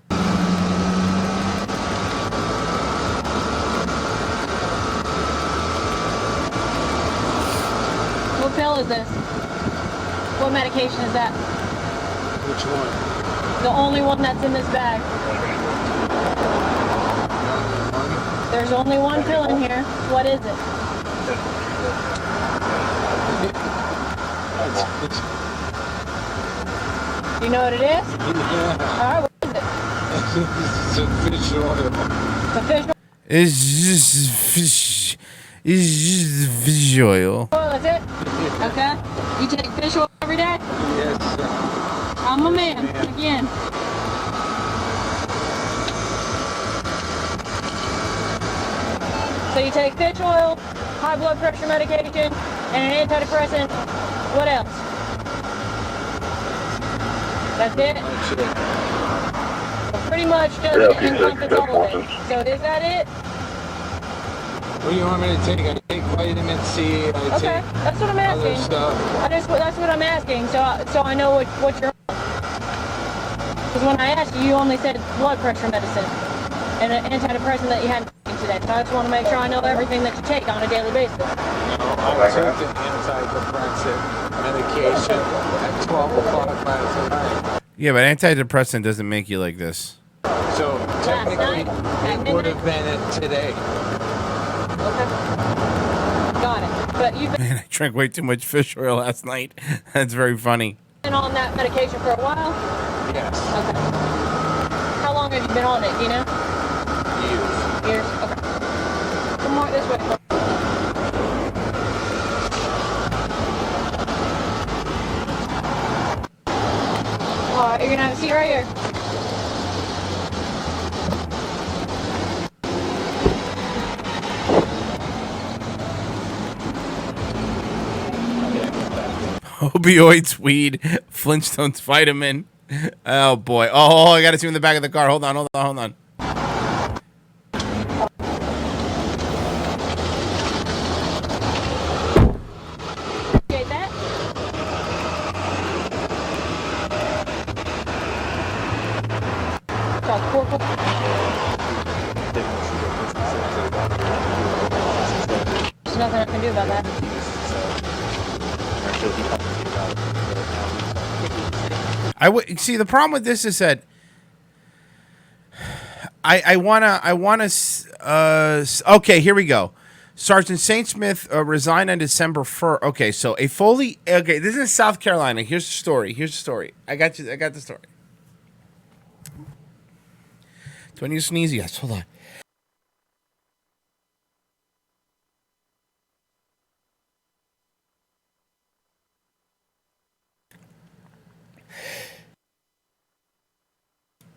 What pill is this? What medication is that? Which one? The only one that's in this bag. There's only one pill in here. What is it? You know what it is? Yeah. Alright, what is it? It's a fish oil. It's a fish oil. It's just fish. It's just fish oil. That's it? Okay. You take fish oil every day? Yes, sir. I'm a man. Again. So you take fish oil, high blood pressure medication, and an antidepressant. What else? That's it? That's it. So pretty much just encompass all of it. So is that it? What do you want me to take? I take vitamin C. Okay, that's what I'm asking. That's what I'm asking. So I know what you're on. Because when I asked you, you only said blood pressure medicine and an antidepressant that you hadn't taken today. So I just want to make sure I know everything that you take on a daily basis. No, I took the antidepressant medication at 12 o'clock last night. Yeah, but antidepressant doesn't make you like this. So technically, it would have been it today. Okay. Got it. But you've Man, I drank way too much fish oil last night. That's very funny. been on that medication for a while? Yes. Okay. How long have you been on it, do you know? Years. Okay. Come on this way. gonna have a seat right here. Opioids, weed, Flintstones, vitamin. Oh boy. Oh, I got to see him in the back of the car. Hold on. Get that? There's nothing I can do about that. I would see the problem with this is that I wanna okay, here we go. Sergeant St. Smith resigned on December 1st. Okay, so this is South Carolina. Here's the story. I got the story. Do I need to sneeze? Yes, hold on.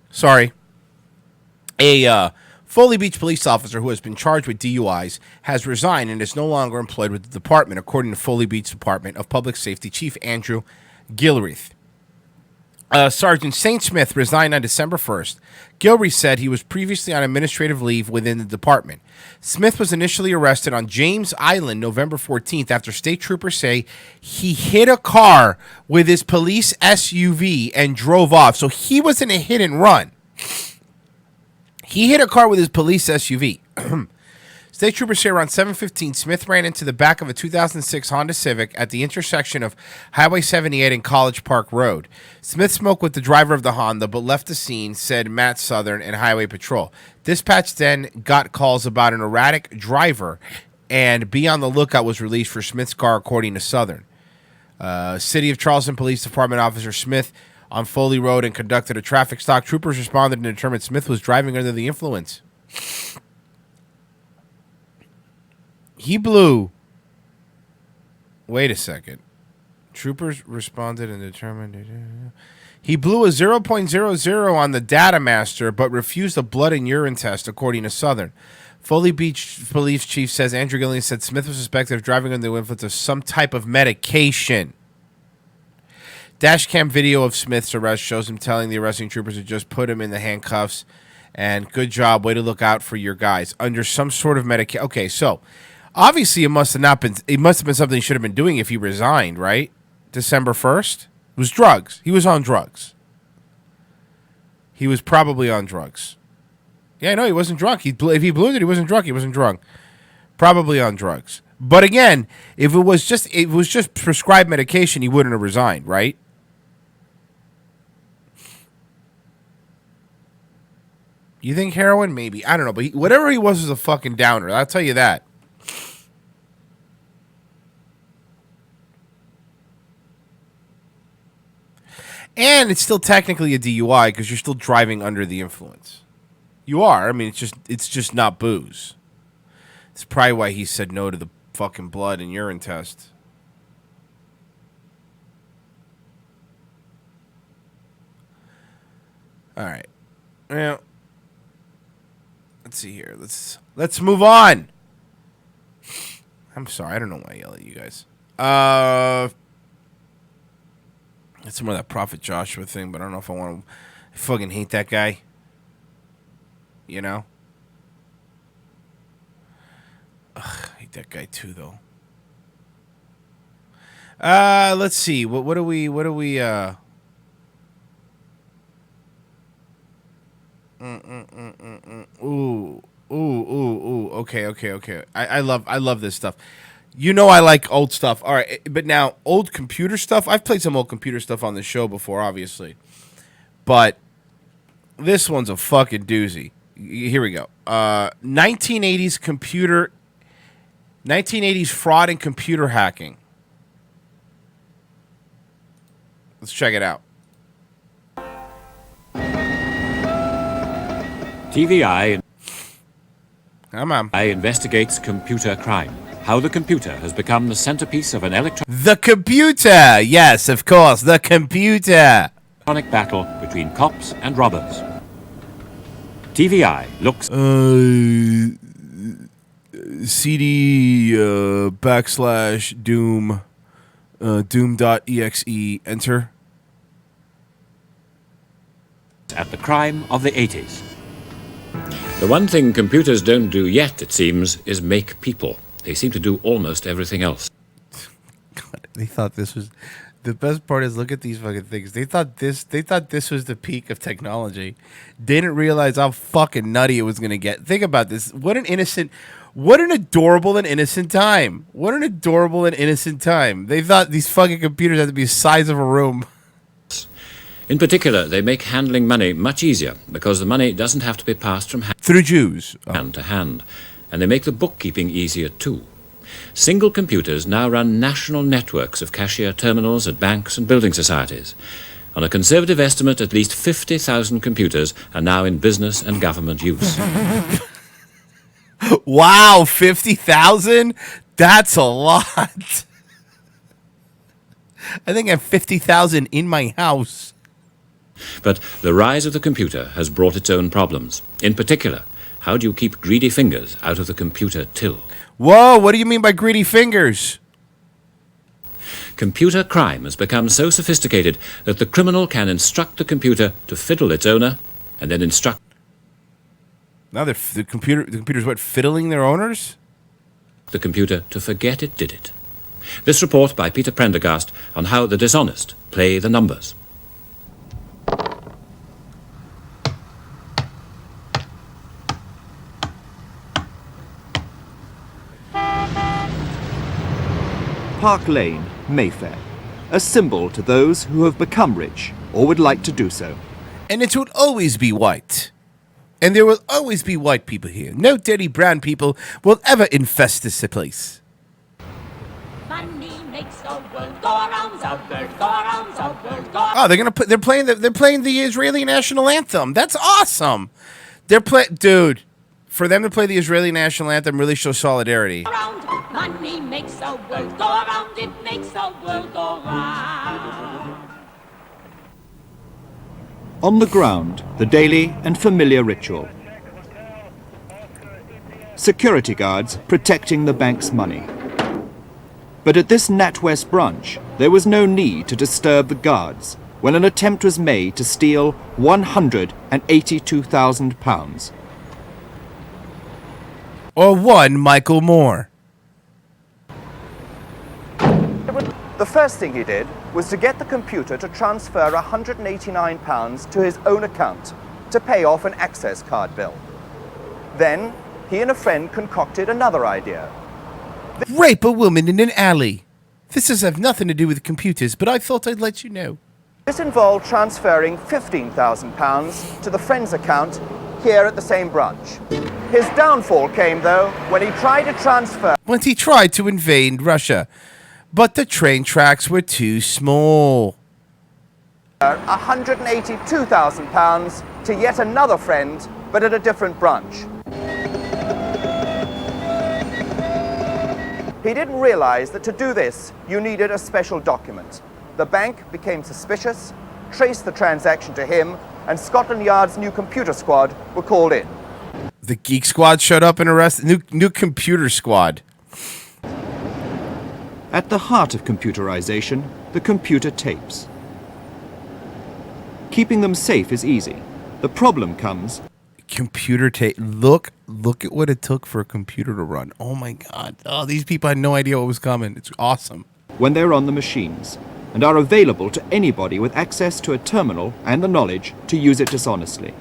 Sorry. A Foley Beach police officer who has been charged with DUIs has resigned and is no longer employed with the department, according to Foley Beach Department of Public Safety Chief Andrew Gilreath. Sergeant St. Smith resigned on December 1st. Gilreath said he was previously on administrative leave within the department. Smith was initially arrested on James Island November 14th after state troopers say he hit a car with his police SUV and drove off. So he was in a hit and run. He hit a car with his police SUV. State troopers say around 7:15, Smith ran into the back of a 2006 Honda Civic at the intersection of Highway 78 and College Park Road. Smith spoke with the driver of the Honda, but left the scene, said Matt Southern and Highway Patrol. Dispatch then got calls about an erratic driver, and Be on the Lookout was released for Smith's car, according to Southern. City of Charleston Police Department Officer Smith on Foley Road and conducted a traffic stop. Troopers responded and determined Smith was driving under the influence. He blew. Wait a second. Troopers responded and determined. He blew a 0.00 on the data master, but refused a blood and urine test, according to Southern. Foley Beach Police Chief says Andrew Gillian said Smith was suspected of driving under the influence of some type of medication. Dashcam video of Smith's arrest shows him telling the arresting troopers to just put him in the handcuffs and good job, way to look out for your guys. Under some sort of medication. Okay, so obviously it must have been something he should have been doing if he resigned, right? December 1st? It was drugs. He was on drugs. He was probably on drugs. Yeah, no, he wasn't drunk. If he blew it, he wasn't drunk. He wasn't drunk. Probably on drugs. But again, if it was just prescribed medication, he wouldn't have resigned, right? You think heroin? Maybe. I don't know. But whatever he was a fucking downer. I'll tell you that. And it's still technically a DUI because you're still driving under the influence. You are. I mean, it's just not booze. It's probably why he said no to the fucking blood and urine test. All right. Well, let's see here. Let's move on. I'm sorry. I don't know why I yell at you guys. It's some of that Prophet Joshua thing, but I don't know if I want to. I fucking hate that guy. You know? Ugh, I hate that guy too, though. Let's see. What do we Ooh. Okay. I love this stuff. You know I like old stuff. All right, but now old computer stuff. I've played some old computer stuff on the show before, obviously. But this one's a fucking doozy. Here we go. 1980s fraud and computer hacking. Let's check it out. TVI investigates computer crime. How the computer has become the centerpiece of an The computer! Yes, of course, the computer. Electronic battle between cops and robbers. TVI looks... CD / doom doom.exe enter. At the crime of the 80s. The one thing computers don't do yet, it seems, is make people. They seem to do almost everything else. God, they thought this was... The best part is, look at these fucking things. They thought this was the peak of technology. They didn't realize how fucking nutty it was going to get. Think about this. What an adorable and innocent time. What an adorable and innocent time. They thought these fucking computers had to be the size of a room. In particular, they make handling money much easier because the money doesn't have to be passed from through Jews. Hand to hand. And they make the bookkeeping easier too. Single computers now run national networks of cashier terminals at banks and building societies. On a conservative estimate, at least 50,000 computers are now in business and government use. Wow, 50,000? That's a lot. I think I have 50,000 in my house. But the rise of the computer has brought its own problems. In particular, how do you keep greedy fingers out of the computer till? Whoa, what do you mean by greedy fingers? Computer crime has become so sophisticated that the criminal can instruct the computer to fiddle its owner and then instruct... Now the computer's what, fiddling their owners? The computer to forget it did it. This report by Peter Prendergast on how the dishonest play the numbers. Park Lane, Mayfair, a symbol to those who have become rich or would like to do so. And it will always be white. And there will always be white people here. No dirty brown people will ever infest this place. Money makes the world go around, the world go around, the world go around. Oh, they're playing the Israeli national anthem. That's awesome. Dude, for them to play the Israeli national anthem really shows solidarity. Money makes the world go around, it makes the world go round. On the ground, the daily and familiar ritual. Security guards protecting the bank's money. But at this NatWest branch, there was no need to disturb the guards when an attempt was made to steal £182,000. Or one Michael Moore. The first thing he did was to get the computer to transfer £189 to his own account to pay off an access card bill. Then, he and a friend concocted another idea. Rape a woman in an alley. This does have nothing to do with computers, but I thought I'd let you know. This involved transferring £15,000 to the friend's account here at the same branch. His downfall came, though, when he tried to transfer... When he tried to invade Russia. But the train tracks were too small. £182,000 to yet another friend, but at a different branch. He didn't realize that to do this, you needed a special document. The bank became suspicious, traced the transaction to him, and Scotland Yard's new computer squad were called in. The Geek Squad showed up and arrested. New computer squad. At the heart of computerization, the computer tapes. Keeping them safe is easy. The problem comes... Computer tape. Look at what it took for a computer to run. Oh my God. Oh, these people had no idea what was coming. It's awesome. When they're on the machines and are available to anybody with access to a terminal and the knowledge to use it dishonestly.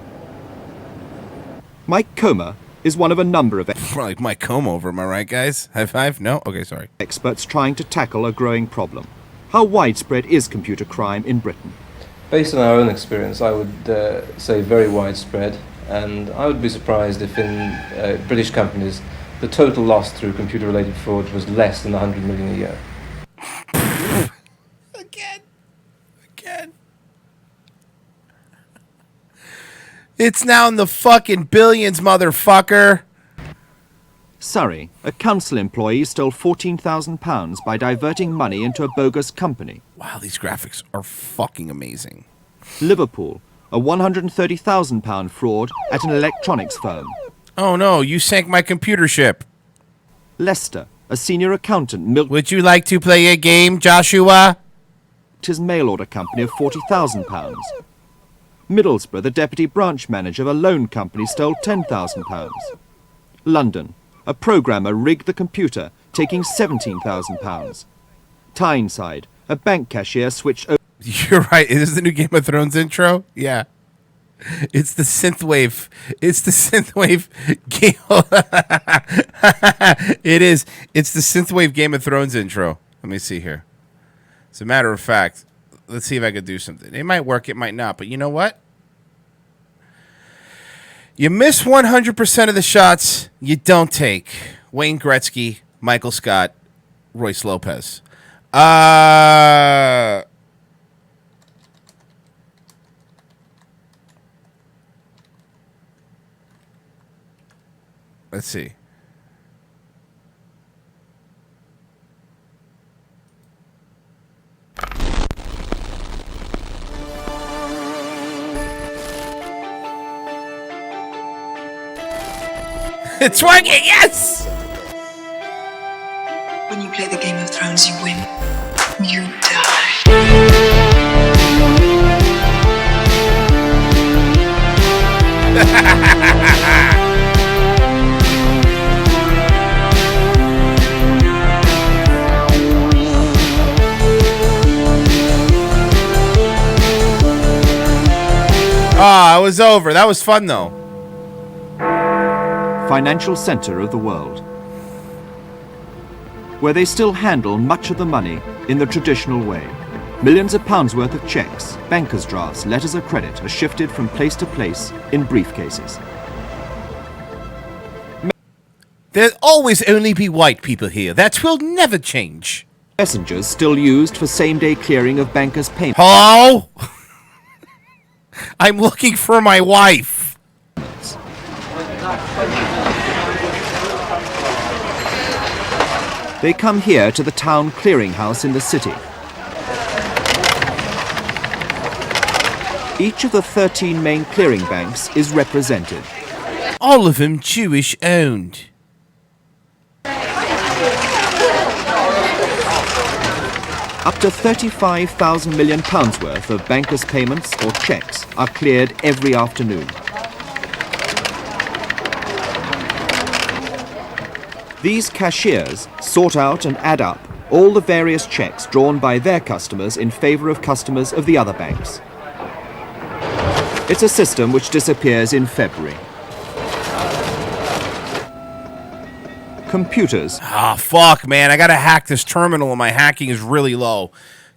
Mike Comer is one of a number of... Like Mike Comer over, am I right, guys? High five? No? Okay, sorry. Experts trying to tackle a growing problem. How widespread is computer crime in Britain? Based on our own experience, I would say very widespread. And I would be surprised if in British companies the total loss through computer-related fraud was less than 100 million a year. Again. It's now in the fucking billions, motherfucker. Surrey, a council employee stole £14,000 by diverting money into a bogus company. Wow, these graphics are fucking amazing. Liverpool, a £130,000 fraud at an electronics firm. Oh no, you sank my computer ship. Leicester, a senior accountant milked Would you like to play a game, Joshua? his mail order company of £40,000. Middlesbrough, the deputy branch manager of a loan company, stole £10,000. London, a programmer rigged the computer, taking £17,000. Tyneside, a bank cashier switched over. You're right. Is this the new Game of Thrones intro? Yeah. It's the synthwave. It's the synthwave game. It is. It's the synthwave Game of Thrones intro. Let me see here. As a matter of fact, let's see if I could do something. It might work. It might not. But you know what? You miss 100% of the shots you don't take. Wayne Gretzky, Michael Scott, Royce Lopez. Let's see. It's working, yes! When you play the Game of Thrones, you win. You die. Ah, it was over. That was fun, though. Financial centre of the world, where they still handle much of the money in the traditional way. Millions of pounds worth of cheques, bankers' drafts, letters of credit are shifted from place to place in briefcases. There'll always only be white people here. That will never change. Messengers still used for same-day clearing of bankers' payments. Hello? I'm looking for my wife. They come here to the town clearinghouse in the city. Each of the 13 main clearing banks is represented. All of them Jewish owned. Up to £35,000 million worth of bankers' payments or cheques are cleared every afternoon. These cashiers sort out and add up all the various cheques drawn by their customers in favour of customers of the other banks. It's a system which disappears in February. Computers. Ah, fuck, man. I gotta hack this terminal and my hacking is really low.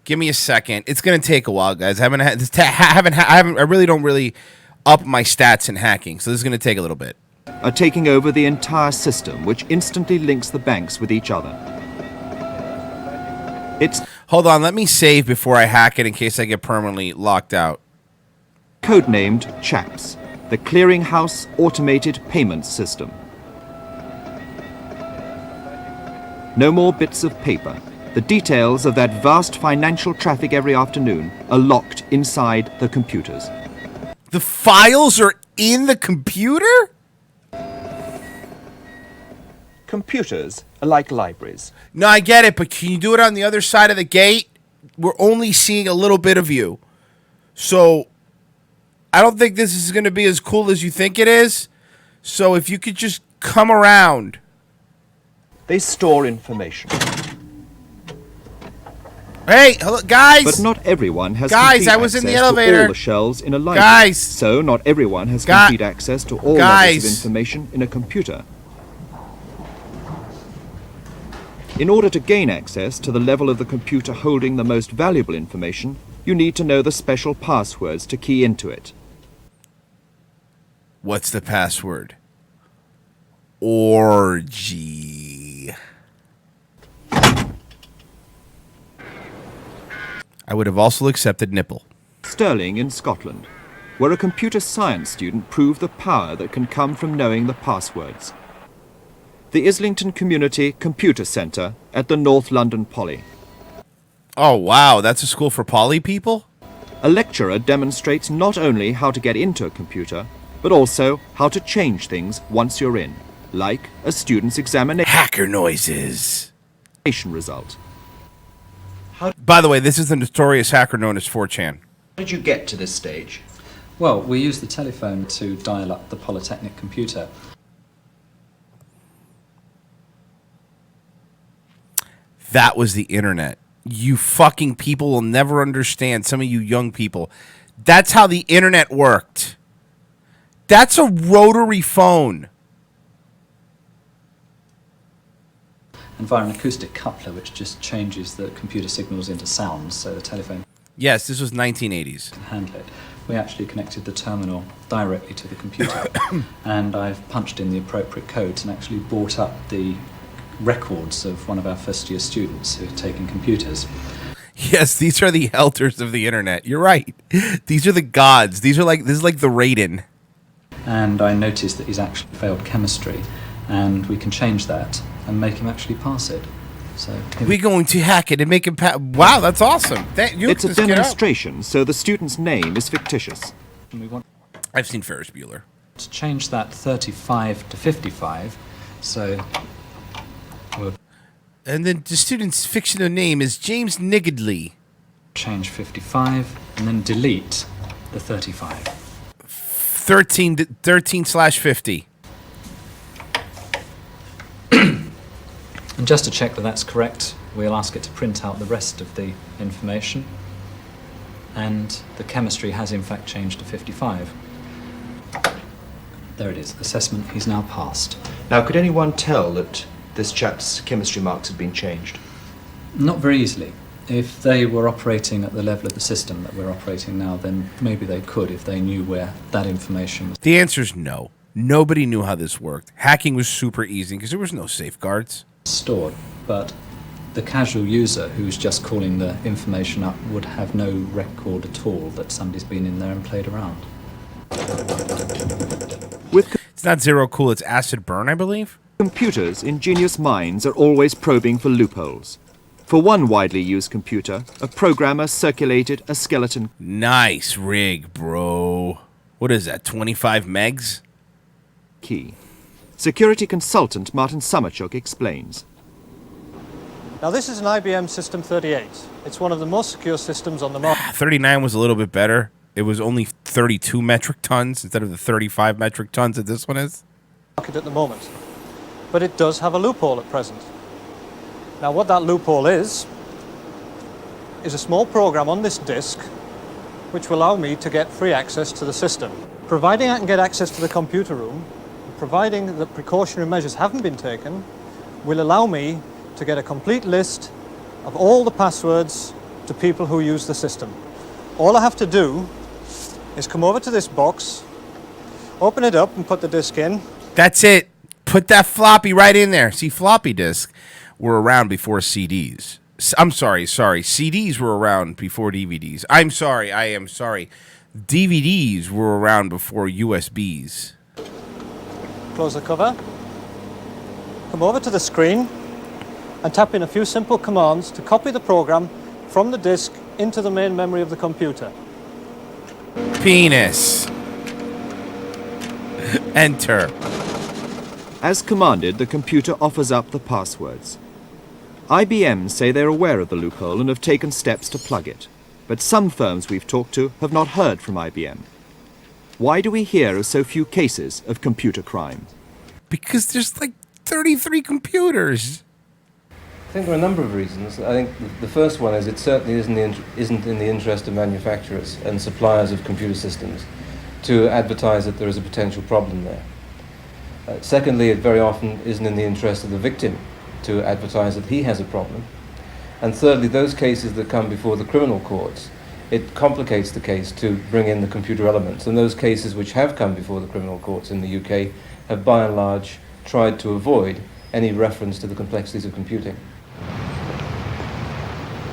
Give me a second. It's gonna take a while, guys. I really don't really up my stats in hacking, so this is gonna take a little bit. Are taking over the entire system, which instantly links the banks with each other. Hold on, let me save before I hack it in case I get permanently locked out. Codenamed CHAPS, the Clearinghouse Automated Payments System. No more bits of paper. The details of that vast financial traffic every afternoon are locked inside the computers. The files are in the computer? Computers are like libraries. No, I get it, but can you do it on the other side of the gate? We're only seeing a little bit of you. So, I don't think this is going to be as cool as you think it is. So, if you could just come around. They store information. Hey, hello, guys! But not everyone has guys, complete I was in the access to elevator. all the shelves in a library. Guys! So not everyone has complete access to all levels of information in a computer. In order to gain access to the level of the computer holding the most valuable information, you need to know the special passwords to key into it. What's the password? Orgy. I would have also accepted nipple. Stirling in Scotland, where a computer science student proved the power that can come from knowing the passwords. The Islington Community Computer Centre at the North London Poly. Oh, wow. That's a school for poly people? A lecturer demonstrates not only how to get into a computer, but also how to change things once you're in, like a student's examination. Hacker noises. Result. By the way, this is the notorious hacker known as 4chan. How did you get to this stage? Well, we used the telephone to dial up the Polytechnic computer. That was the internet. You fucking people will never understand, some of you young people. That's how the internet worked. That's a rotary phone. And via an acoustic coupler, which just changes the computer signals into sounds, so the telephone... Yes, this was 1980s. ...can handle it. We actually connected the terminal directly to the computer. And I've punched in the appropriate codes and actually brought up the records of one of our first-year students who had taken computers. Yes, these are the elders of the internet. You're right. These are the gods. This is like the Raiden. And I noticed that he's actually failed chemistry, and we can change that and make him actually pass it. So we're going to hack it and make him pass. Wow, that's awesome. It's a demonstration, so the student's name is fictitious. I've seen Ferris Bueller. To change that 35 to 55, so... And then the student's fictional name is James Niggardly. Change 55 and then delete the 35. 13/50. And just to check that that's correct, we'll ask it to print out the rest of the information. And the chemistry has in fact changed to 55. There it is. Assessment, he's now passed. Now, could anyone tell that this chap's chemistry marks had been changed? Not very easily. If they were operating at the level of the system that we're operating now, then maybe they could if they knew where that information was. The answer is no. Nobody knew how this worked. Hacking was super easy because there was no safeguards. Stored, but the casual user who's just calling the information up would have no record at all that somebody's been in there and played around. It's not Zero Cool, it's Acid Burn, I believe. Computers, ingenious minds are always probing for loopholes. For one widely used computer, a programmer circulated a skeleton. Nice rig, bro. What is that, 25 megs? Key. Security consultant Martin Summerchuk explains. Now this is an IBM System 38. It's one of the most secure systems on the market. 39 was a little bit better. It was only 32 metric tons instead of the 35 metric tons that this one is. At the moment. But it does have a loophole at present. Now what that loophole is a small program on this disk which will allow me to get free access to the system. Providing I can get access to the computer room, providing that precautionary measures haven't been taken, will allow me to get a complete list of all the passwords to people who use the system. All I have to do is come over to this box, open it up and put the disk in. That's it. Put that floppy right in there. See, floppy disks were around before CDs. I'm sorry. CDs were around before DVDs. I am sorry. DVDs were around before USBs. Close the cover, come over to the screen and tap in a few simple commands to copy the program from the disk into the main memory of the computer. Penis. Enter. As commanded, the computer offers up the passwords. IBM say they're aware of the loophole and have taken steps to plug it. But some firms we've talked to have not heard from IBM. Why do we hear of so few cases of computer crime? Because there's like 33 computers. I think there are a number of reasons. I think the first one is it certainly isn't in the interest of manufacturers and suppliers of computer systems to advertise that there is a potential problem there. Secondly, it very often isn't in the interest of the victim to advertise that he has a problem. And thirdly, those cases that come before the criminal courts, it complicates the case to bring in the computer elements. And those cases which have come before the criminal courts in the UK have by and large tried to avoid any reference to the complexities of computing.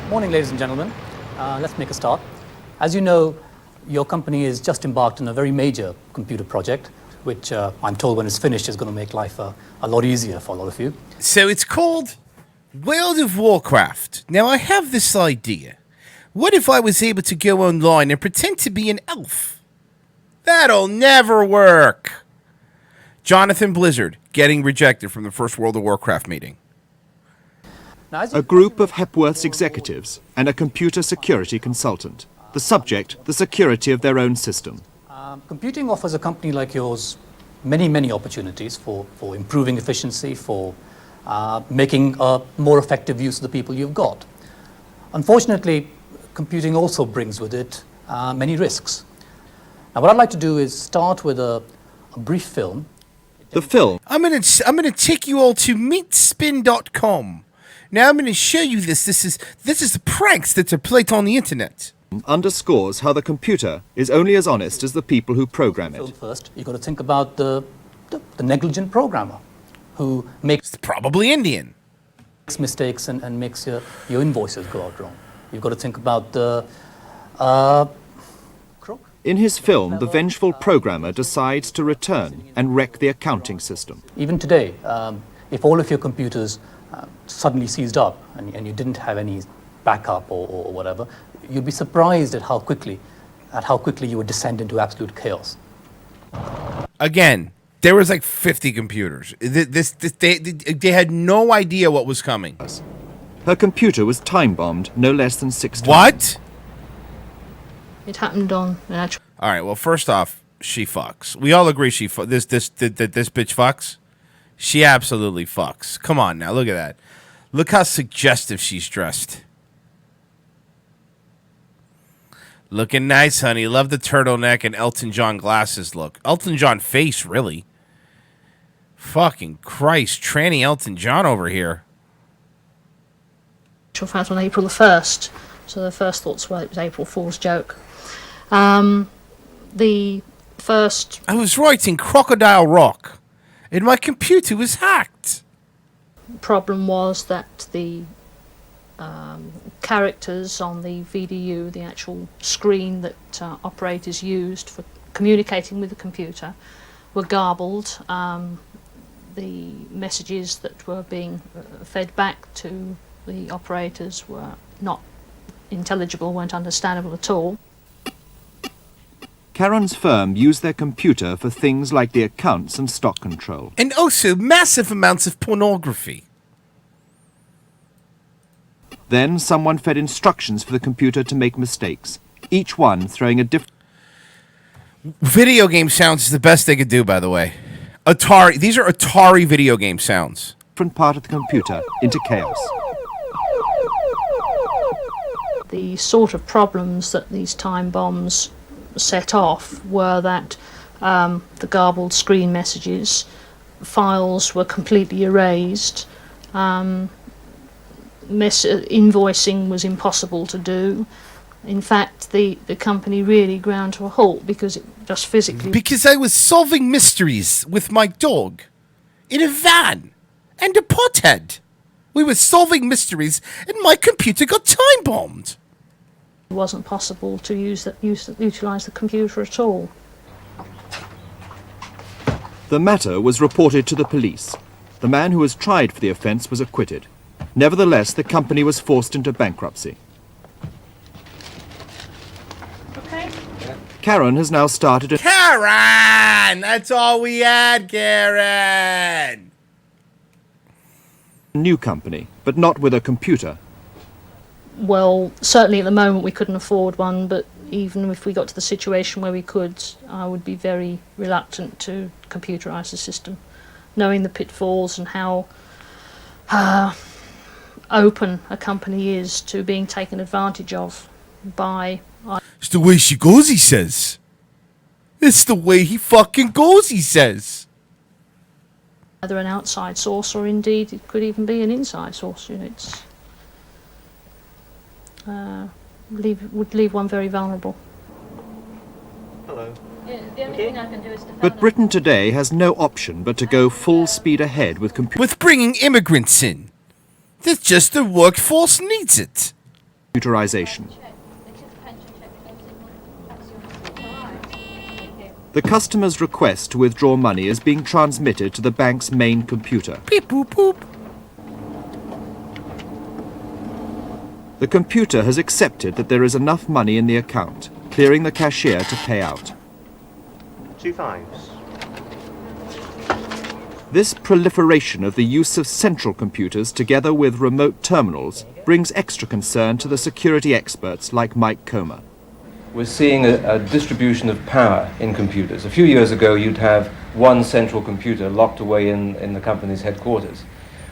Morning, ladies and gentlemen. Let's make a start. As you know, your company is just embarked on a very major computer project, which I'm told when it's finished is going to make life a lot easier for a lot of you. So it's called World of Warcraft. Now I have this idea. What if I was able to go online and pretend to be an elf? That'll never work. Jonathan Blizzard getting rejected from the first World of Warcraft meeting. A group of Hepworth's executives and a computer security consultant. The subject, the security of their own system. Computing offers a company like yours many opportunities for improving efficiency, for making a more effective use of the people you've got. Unfortunately, computing also brings with it many risks. Now, what I'd like to do is start with a brief film. The film. I'm gonna take you all to meetspin.com. Now I'm gonna show you this. This is the pranks that are played on the internet. Underscores how the computer is only as honest as the people who program it. First, you've got to think about the negligent programmer who makes... probably Indian. Makes mistakes and makes your invoices go out wrong. You've got to think about the... In his film, the vengeful programmer decides to return and wreck the accounting system. Even today, if all of your computers suddenly seized up and you didn't have any backup or whatever, you'd be surprised at how quickly you would descend into absolute chaos. Again, there was like 50 computers. They had no idea what was coming. Her computer was time-bombed no less than 6 times. What? It happened on an actual... All right, well, first off, she fucks. We all agree this bitch fucks. She absolutely fucks. Come on now, look at that. Look how suggestive she's dressed. Looking nice, honey. Love the turtleneck and Elton John glasses look. Elton John face, really. Fucking Christ. Tranny Elton John over here. fact on April the 1st. So the first thoughts were it was April Fool's joke. The first... I was writing Crocodile Rock, and my computer was hacked. Problem was that the characters on the VDU, the actual screen that operators used for communicating with the computer, were garbled. The messages that were being fed back to the operators were not intelligible, weren't understandable at all. Karen's firm used their computer for things like the accounts and stock control. And also massive amounts of pornography. Then someone fed instructions for the computer to make mistakes, each one throwing a different... Video game sounds is the best they could do, by the way. Atari. These are Atari video game sounds. Different part of the computer into chaos. The sort of problems that these time bombs set off were that the garbled screen messages, files were completely erased, invoicing was impossible to do. In fact, the company really ground to a halt because it just physically... Because I was solving mysteries with my dog in a van and a pothead. We were solving mysteries and my computer got time bombed. It wasn't possible to utilize the computer at all. The matter was reported to the police. The man who was tried for the offence was acquitted. Nevertheless, the company was forced into bankruptcy. Okay. Karen has now started a... Karen! That's all we had, Karen! ...new company, but not with a computer. Well, certainly at the moment we couldn't afford one, but even if we got to the situation where we could, I would be very reluctant to computerise the system, knowing the pitfalls and how open a company is to being taken advantage of by... It's the way she goes, he says. It's the way he fucking goes, he says. Either an outside source or indeed it could even be an inside source. You know, it's... would leave one very vulnerable. Hello. Yeah, the only thing I can do is defend But Britain today has no option but to go full speed ahead with With bringing immigrants in. That's just the workforce needs it. Computerization. The customer's request to withdraw money is being transmitted to the bank's main computer. Beep boop boop. The computer has accepted that there is enough money in the account, clearing the cashier to pay out. 2 5s. This proliferation of the use of central computers together with remote terminals brings extra concern to the security experts like Mike Comer. We're seeing a distribution of power in computers. A few years ago, you'd have one central computer locked away in the company's headquarters,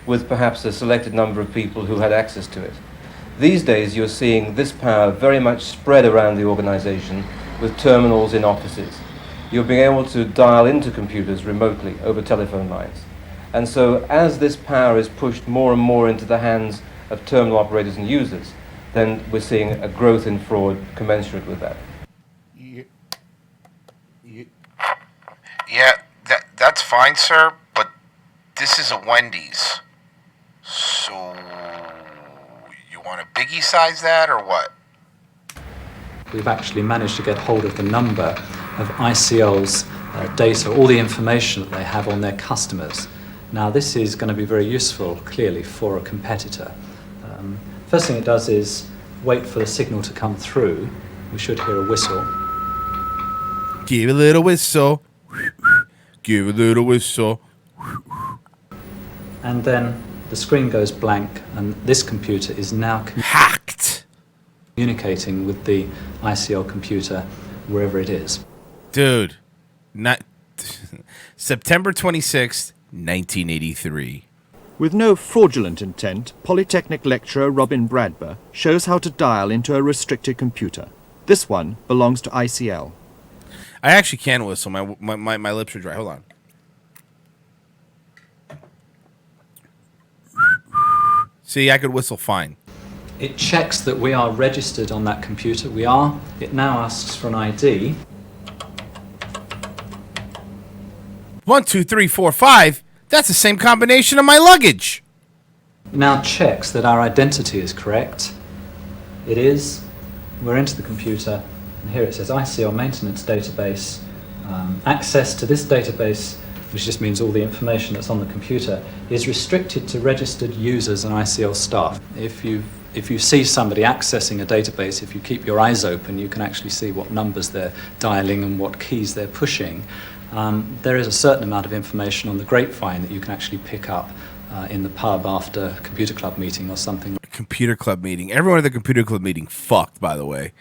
with perhaps a selected number of people who had access to it. These days, you're seeing this power very much spread around the organization with terminals in offices. You're being able to dial into computers remotely over telephone lines. And so as this power is pushed more and more into the hands of terminal operators and users, then we're seeing a growth in fraud commensurate with that. Yeah, that's fine, sir, but this is a Wendy's. So, you want to biggie size that or what? We've actually managed to get hold of the number of ICL's data, all the information that they have on their customers. Now, this is going to be very useful, clearly, for a competitor. First thing it does is wait for the signal to come through. We should hear a whistle. Give a little whistle. Give a little whistle. And then the screen goes blank, and this computer is now hacked, communicating with the ICL computer wherever it is. Dude, September 26th, 1983. With no fraudulent intent, Polytechnic lecturer Robin Bradber shows how to dial into a restricted computer. This one belongs to ICL. I actually can whistle. My lips are dry. Hold on. See, I could whistle fine. It checks that we are registered on that computer. We are. It now asks for an ID. 1, 2, 3, 4, 5. That's the same combination of my luggage. Now checks that our identity is correct. It is. We're into the computer, and here it says ICL maintenance database. Access to this database, which just means all the information that's on the computer, is restricted to registered users and ICL staff. If you see somebody accessing a database, if you keep your eyes open, you can actually see what numbers they're dialing and what keys they're pushing. There is a certain amount of information on the grapevine that you can actually pick up in the pub after a computer club meeting or something. Computer club meeting. Everyone at the computer club meeting fucked, by the way.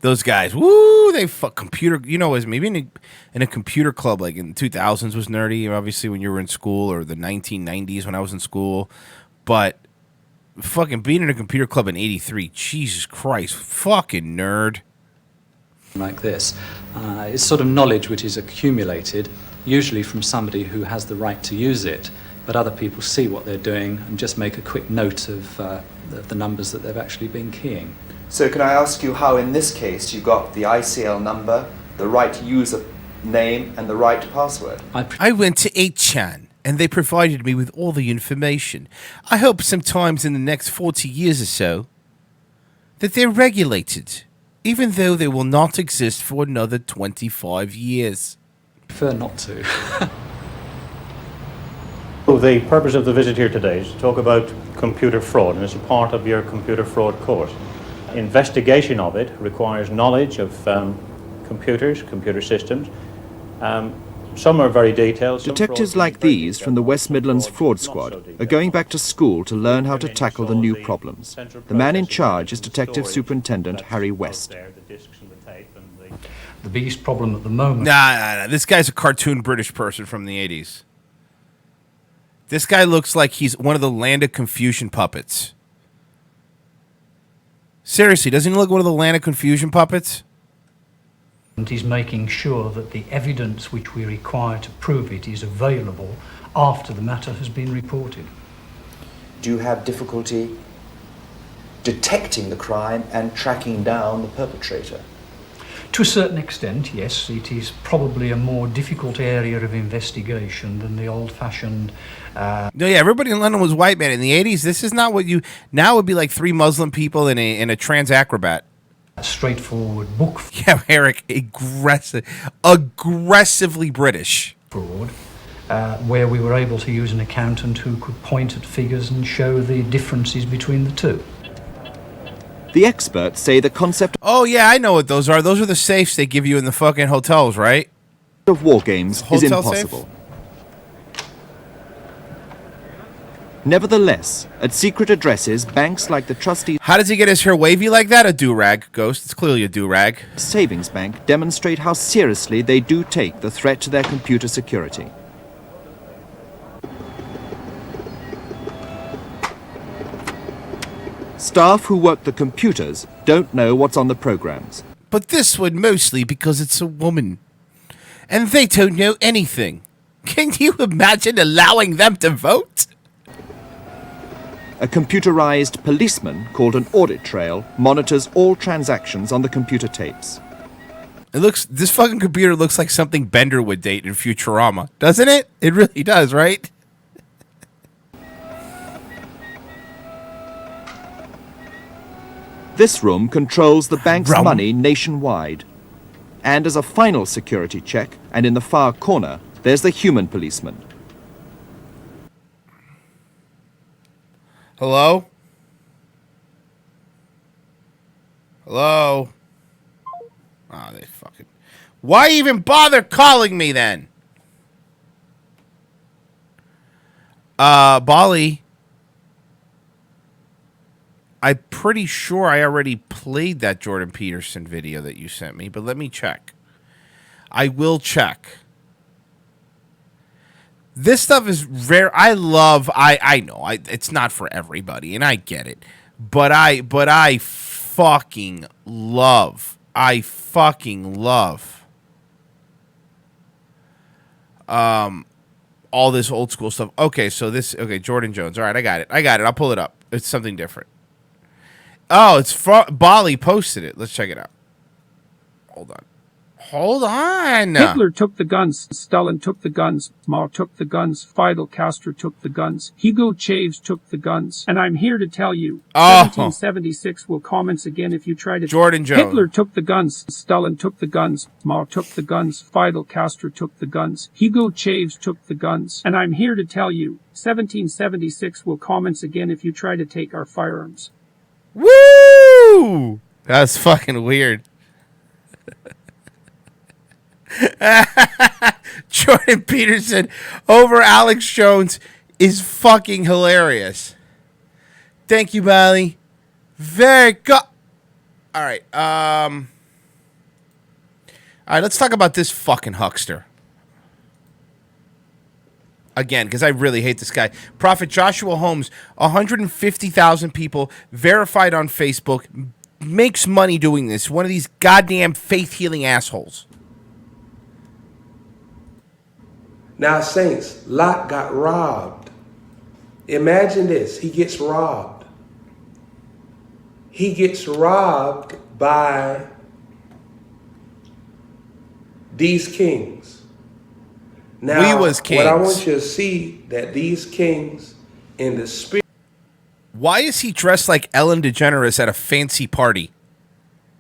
Those guys, woo, they fuck computer. You know, as maybe in a computer club like in the 2000s was nerdy, obviously when you were in school, or the 1990s when I was in school. But fucking being in a computer club in 83, Jesus Christ, fucking nerd. Like this. It's sort of knowledge which is accumulated, usually from somebody who has the right to use it, but other people see what they're doing and just make a quick note of the numbers that they've actually been keying. So can I ask you how in this case you got the ICL number, the right user name and the right password? I went to 8chan and they provided me with all the information. I hope sometimes in the next 40 years or so that they're regulated, even though they will not exist for another 25 years. I prefer not to. So the purpose of the visit here today is to talk about computer fraud, and it's a part of your computer fraud course. Investigation of it requires knowledge of computers, computer systems. Some are very detailed. Detectives like these from the West Midlands Fraud Squad are going back to school to learn how to tackle the new problems. The man in charge is Detective Superintendent Harry West. The biggest problem at the moment... Nah. This guy's a cartoon British person from the 80s. This guy looks like he's one of the Land of Confusion puppets. Seriously, doesn't he look like one of the Land of Confusion puppets? And he's making sure that the evidence which we require to prove it is available after the matter has been reported. Do you have difficulty detecting the crime and tracking down the perpetrator? To a certain extent, yes. It is probably a more difficult area of investigation than the old-fashioned... No, yeah, everybody in London was white, man. In the 80s, this is not what you... Now it would be like 3 Muslim people and a trans acrobat. Straightforward book. Yeah, Eric, aggressively British. Fraud, where we were able to use an accountant who could point at figures and show the differences between the two. The experts say the concept Oh, yeah, I know what those are. Those are the safes they give you in the fucking hotels, right? of war games is Hotel impossible. Nevertheless, at secret addresses, banks like the Trustees How does he get his hair wavy like that? A do-rag, Ghost. It's clearly a do-rag. Savings Bank demonstrate how seriously they do take the threat to their computer security. Staff who work the computers don't know what's on the programs. But this one mostly because it's a woman. And they don't know anything. Can you imagine allowing them to vote? A computerized policeman called an audit trail monitors all transactions on the computer tapes. This fucking computer looks like something Bender would date in Futurama, doesn't it? It really does, right? This room controls the bank's money nationwide. And as a final security check, and in the far corner, there's the human policeman. Hello? Hello? Oh, they fucking... Why even bother calling me then? Bali. I'm pretty sure I already played that Jordan Peterson video that you sent me, but let me check. I will check. This stuff is rare. I know it's not for everybody, and I get it. But I fucking love all this old school stuff. Okay, Jordan Jones. All right, I got it. I'll pull it up. It's something different. Oh, it's Bali posted it. Let's check it out. Hold on. Hitler took the guns, Stalin took the guns, Mao took the guns, Fidel Castro took the guns, Hugo Chavez took the guns, and I'm here to tell you, 1776 will commence again if you try to... Jordan Jones. Hitler took the guns, Stalin took the guns, Mao took the guns, Fidel Castro took the guns, Hugo Chavez took the guns, and I'm here to tell you, 1776 will commence again if you try to take our firearms. Woo! That's fucking weird. Jordan Peterson over Alex Jones is fucking hilarious. Thank you, Bali. Very good. All right. Let's talk about this fucking huckster. Again, because I really hate this guy. Prophet Joshua Holmes, 150,000 people, verified on Facebook, makes money doing this. One of these goddamn faith-healing assholes. Now, saints, Lot got robbed. Imagine this. He gets robbed. He gets robbed by these kings. Now, we was kings. What I want you to see that these kings in the spirit... Why is he dressed like Ellen DeGeneres at a fancy party?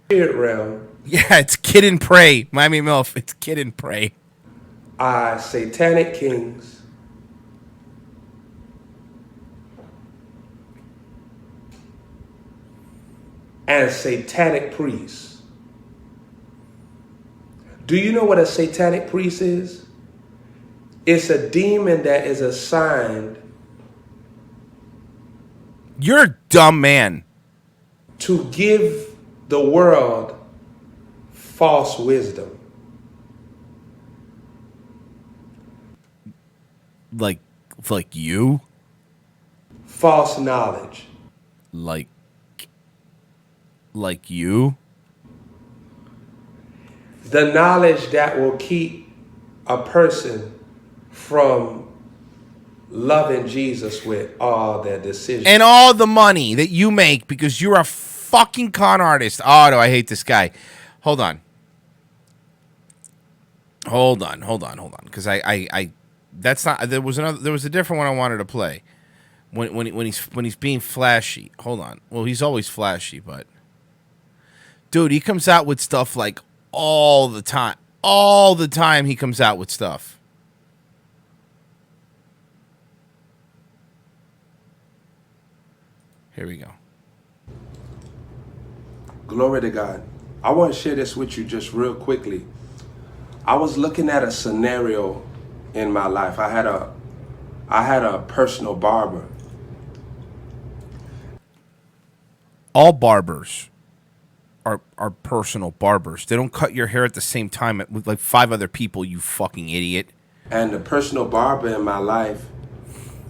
Spirit realm. Yeah, it's Kid and Pray. Miami MILF. It's Kid and Pray. Are satanic kings and satanic priests. Do you know what a satanic priest is? It's a demon that is assigned. You're a dumb man. To give the world false wisdom. Like you? False knowledge. Like you? The knowledge that will keep a person from loving Jesus with all their decisions. And all the money that you make because you're a fucking con artist. Oh, do I hate this guy. Hold on. Because I that's not, there was a different one I wanted to play. When he's being flashy. Hold on. Well, he's always flashy, but dude, he comes out with stuff like all the time. All the time he comes out with stuff. Here we go. Glory to God. I want to share this with you just real quickly. I was looking at a scenario in my life. I had a personal barber. All barbers are personal barbers. They don't cut your hair at the same time with like 5 other people, you fucking idiot. And the personal barber in my life,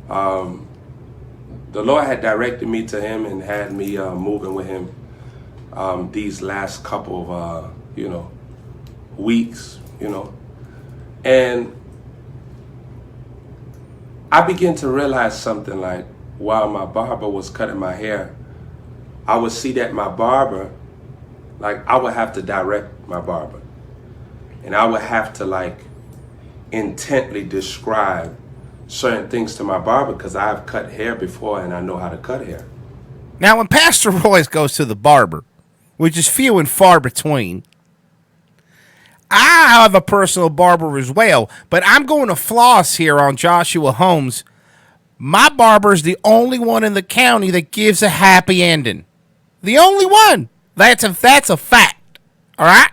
the Lord had directed me to him and had me moving with him these last couple of, weeks, And I began to realize something, like while my barber was cutting my hair, I would see that my barber, like I would have to direct my barber. And I would have to like intently describe certain things to my barber because I've cut hair before and I know how to cut hair. Now, when Pastor Royce goes to the barber, which is few and far between, I have a personal barber as well, but I'm going to floss here on Joshua Holmes. My barber's the only one in the county that gives a happy ending. The only one. That's a fact. All right?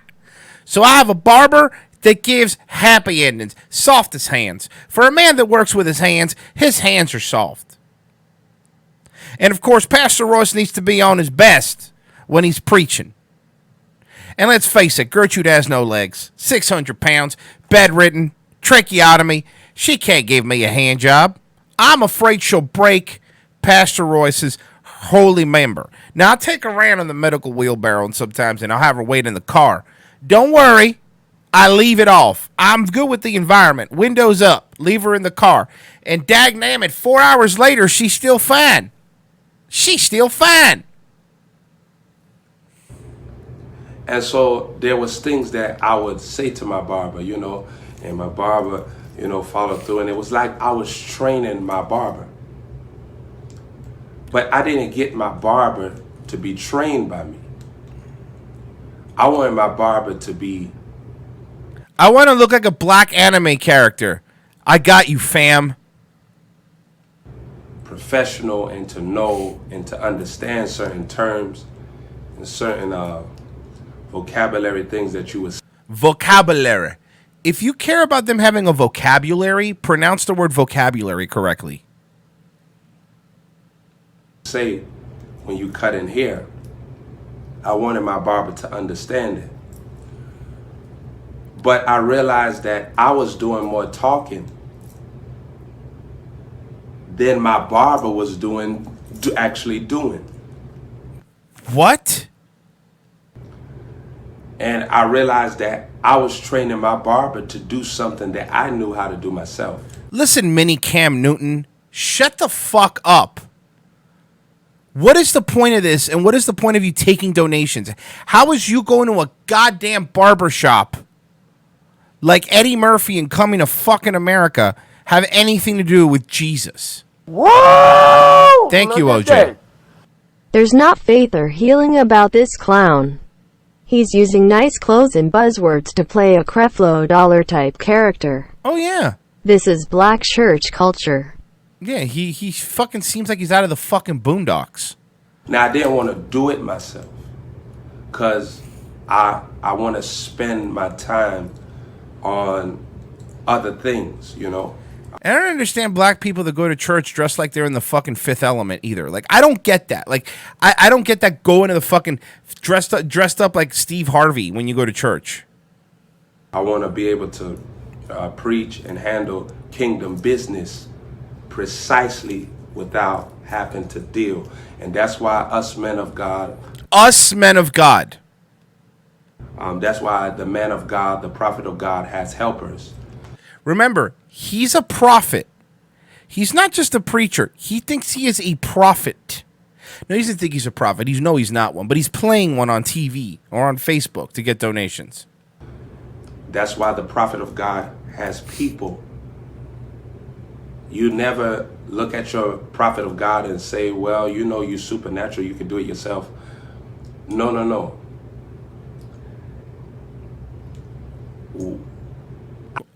So I have a barber that gives happy endings. Softest hands. For a man that works with his hands are soft. And, of course, Pastor Royce needs to be on his best when he's preaching. And let's face it, Gertrude has no legs. 600 pounds, bedridden, tracheotomy. She can't give me a hand job. I'm afraid she'll break Pastor Royce's holy member. Now, I'll take her around in the medical wheelbarrow sometimes, and I'll have her wait in the car. Don't worry. I leave it off. I'm good with the environment. Windows up. Leave her in the car. And dagnammit, 4 hours later, she's still fine. She's still fine. And so there was things that I would say to my barber, and my barber, followed through. And it was like I was training my barber. But I didn't get my barber to be trained by me. I wanted my barber to be... I want to look like a black anime character. I got you, fam. Professional and to know and to understand certain terms and certain vocabulary things that you would... Vocabulary. If you care about them having a vocabulary, pronounce the word vocabulary correctly. Say when you cut in hair, I wanted my barber to understand it. But I realized that I was doing more talking than my barber was actually doing. What? And I realized that I was training my barber to do something that I knew how to do myself. Listen, mini Cam Newton, shut the fuck up. What is the point of this, and what is the point of you taking donations? How is you going to a goddamn barber shop like Eddie Murphy and Coming to fucking America have anything to do with Jesus? Whoa! Thank you, OJ. There's not faith or healing about this clown. He's using nice clothes and buzzwords to play a Creflo Dollar type character. Oh, yeah. This is black church culture. Yeah, he fucking seems like he's out of the fucking boondocks. Now, I didn't want to do it myself because I want to spend my time on other things, And I don't understand black people that go to church dressed like they're in the fucking Fifth Element either. Like, I don't get that. Like, I don't get that going to the fucking dressed up like Steve Harvey when you go to church. I want to be able to preach and handle kingdom business precisely without having to deal. And that's why us men of God. That's why the man of God, the prophet of God, has helpers. Remember, he's a prophet. He's not just a preacher. He thinks he is a prophet. No, he doesn't think he's a prophet. He's not one, but he's playing one on TV or on Facebook to get donations. That's why the prophet of God has people. You never look at your prophet of God and say, well, you're supernatural, you can do it yourself. No.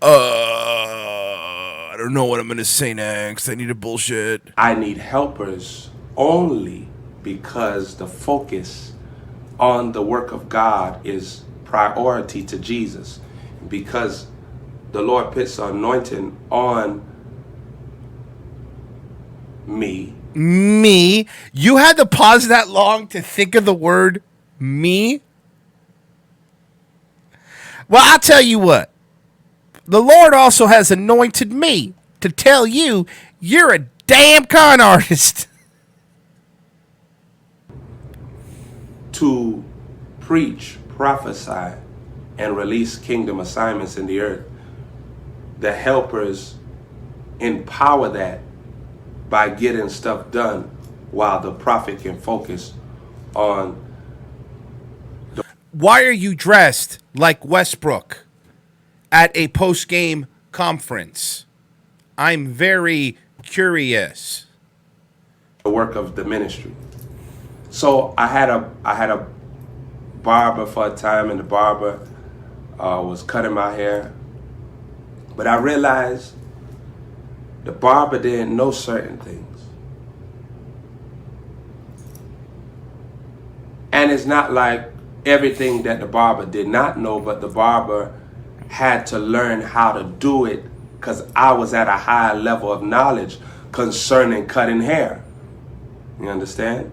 I don't know what I'm going to say next. I need a bullshit. I need helpers only because the focus on the work of God is priority to Jesus, because the Lord puts anointing on me. Me? You had to pause that long to think of the word me? Well, I'll tell you what. The Lord also has anointed me to tell you you're a damn con artist. To preach, prophesy, and release kingdom assignments in the earth. The helpers empower that by getting stuff done while the prophet can focus on. Why are you dressed like Westbrook at a post-game conference? I'm very curious. The work of the ministry. So I had a barber for a time, and the barber was cutting my hair. But I realized the barber didn't know certain things. And it's not like everything that the barber did not know, but the barber had to learn how to do it because I was at a higher level of knowledge concerning cutting hair. You understand?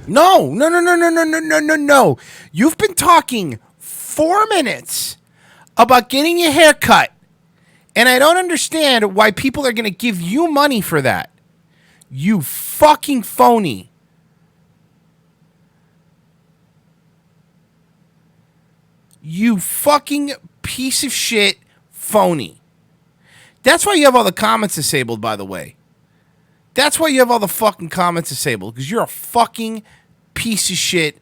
No. You've been talking 4 minutes about getting your hair cut, and I don't understand why people are going to give you money for that. You fucking phony. You fucking piece of shit phony. That's why you have all the comments disabled, by the way. That's why you have all the fucking comments disabled, because you're a fucking piece of shit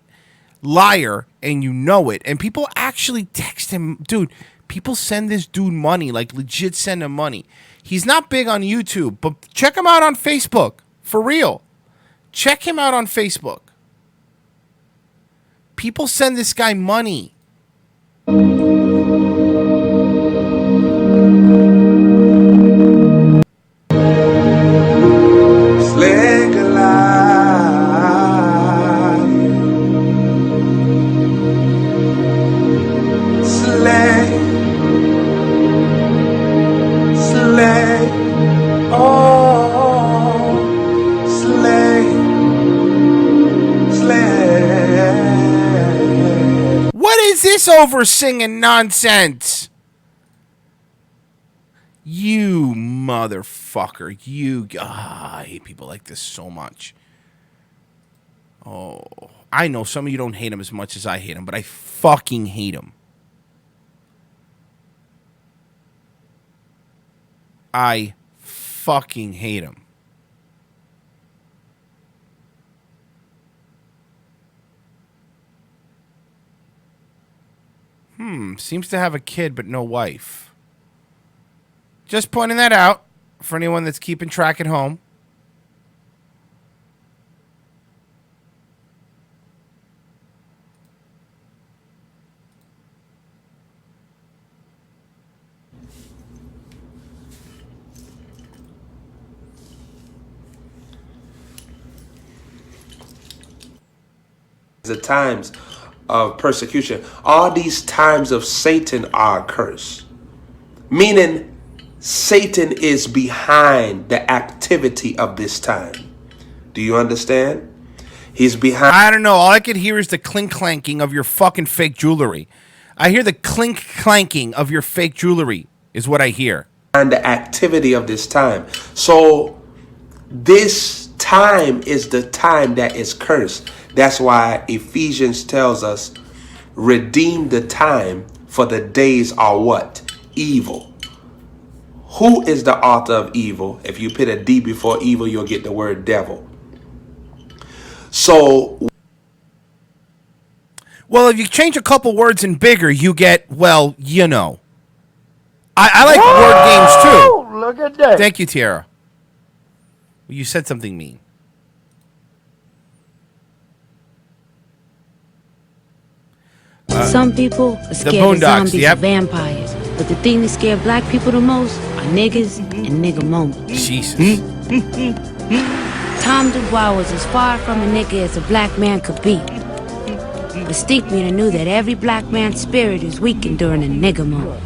liar, and you know it. And people actually text him, dude. People send this dude money, like legit send him money. He's not big on YouTube, but check him out on Facebook. For real. Check him out on Facebook. People send this guy money. Over singing nonsense. You motherfucker. I hate people like this so much. Oh, I know some of you don't hate him as much as I hate him, but I fucking hate him. I fucking hate him. Seems to have a kid but no wife. Just pointing that out for anyone that's keeping track at home. The times of persecution, all these times of Satan are a curse. Meaning Satan is behind the activity of this time. Do you understand? He's behind. I don't know. All I could hear is the clink clanking of your fucking fake jewelry. I hear the clink clanking of your fake jewelry is what I hear. And the activity of this time. So this time is the time that is cursed. That's why Ephesians tells us, redeem the time, for the days are what? Evil. Who is the author of evil? If you put a D before evil, you'll get the word devil. So, well, if you change a couple words in bigger, you get, well, you know. I like word games too. Look at that. Thank you, Tiara. You said something mean. Some people are scared of zombies and vampires, but the thing that scares black people the most are niggas and nigga moments. Jesus. Tom Dubois was as far from a nigga as a black man could be. but stink me to know that every black man's spirit is weakened during a nigger moment.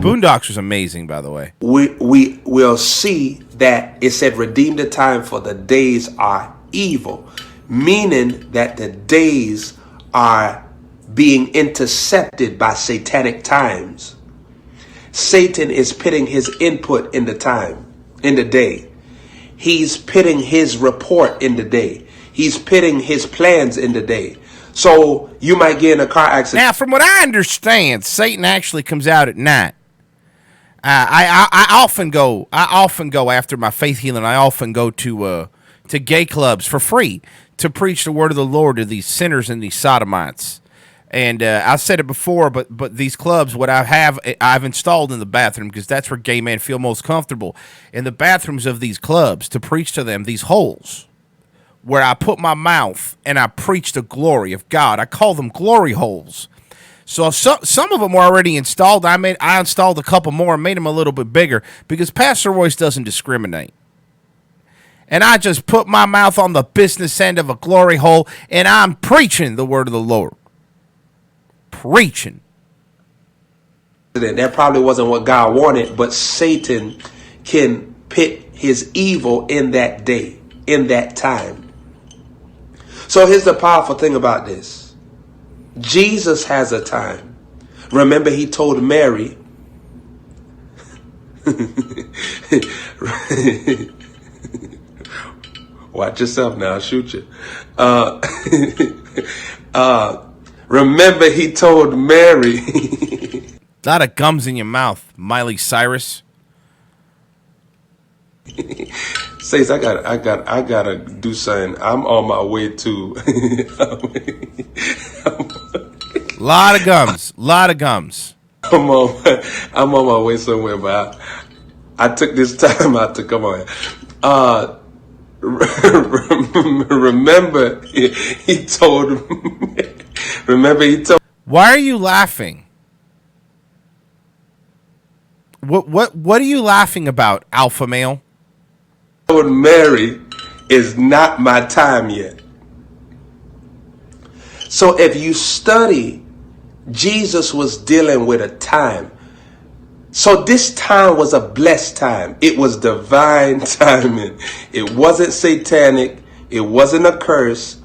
Boondocks was amazing, by the way. We will see that it said, redeem the time, for the days are evil, meaning that the days are being intercepted by satanic times. Satan is putting his input in the time, in the day. He's pitting his report in the day. He's pitting his plans in the day. So you might get in a car accident. Now, from what I understand, Satan actually comes out at night. I often go after my faith healing. I often go to gay clubs for free to preach the word of the Lord to these sinners and these sodomites. And I said it before, but these clubs, what I've installed in the bathroom, because that's where gay men feel most comfortable, in the bathrooms of these clubs, to preach to them, these holes where I put my mouth and I preach the glory of God. I call them glory holes. So some of them were already installed. I installed a couple more and made them a little bit bigger because Pastor Royce doesn't discriminate. And I just put my mouth on the business end of a glory hole and I'm preaching the word of the Lord. Preaching. That probably wasn't what God wanted, but Satan can pit his evil in that day, in that time. So here's the powerful thing about this. Jesus has a time. Remember, he told Mary, watch yourself now, I'll shoot you. Remember, he told Mary. A lot of gums in your mouth, Miley Cyrus. Says I gotta do something. I'm on my way to. Lot of gums. I'm on my way somewhere, but I took this time out to come on. Remember, he told. Why are you laughing? What are you laughing about, alpha male? Told Mary, is not my time yet. So if you study, Jesus was dealing with a time. So this time was a blessed time. It was divine timing. It wasn't satanic. It wasn't a curse.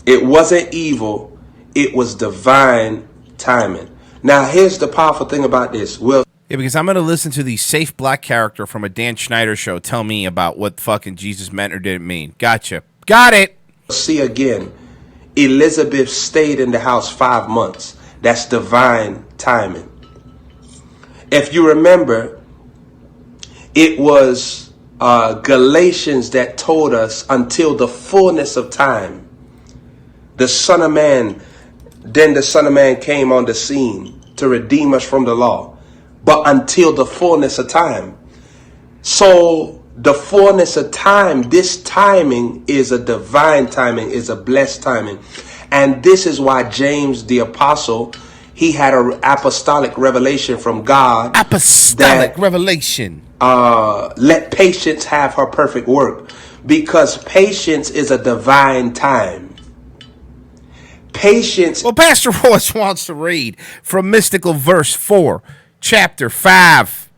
It wasn't evil. It was divine timing. Now, here's the powerful thing about this. Yeah, because I'm going to listen to the safe black character from a Dan Schneider show tell me about what fucking Jesus meant or didn't mean. Gotcha. Got it. See again, Elizabeth stayed in the house 5 months. That's divine timing. If you remember, it was Galatians that told us until the fullness of time, the Son of Man, then the Son of Man came on the scene to redeem us from the law. But until the fullness of time. So the fullness of time, this timing is a divine timing, is a blessed timing. And this is why James the apostle, he had an apostolic revelation from God. Apostolic revelation. Let patience have her perfect work. Because patience is a divine time. Patience. Well, Pastor Royce wants to read from Mystical verse 4. Chapter 5.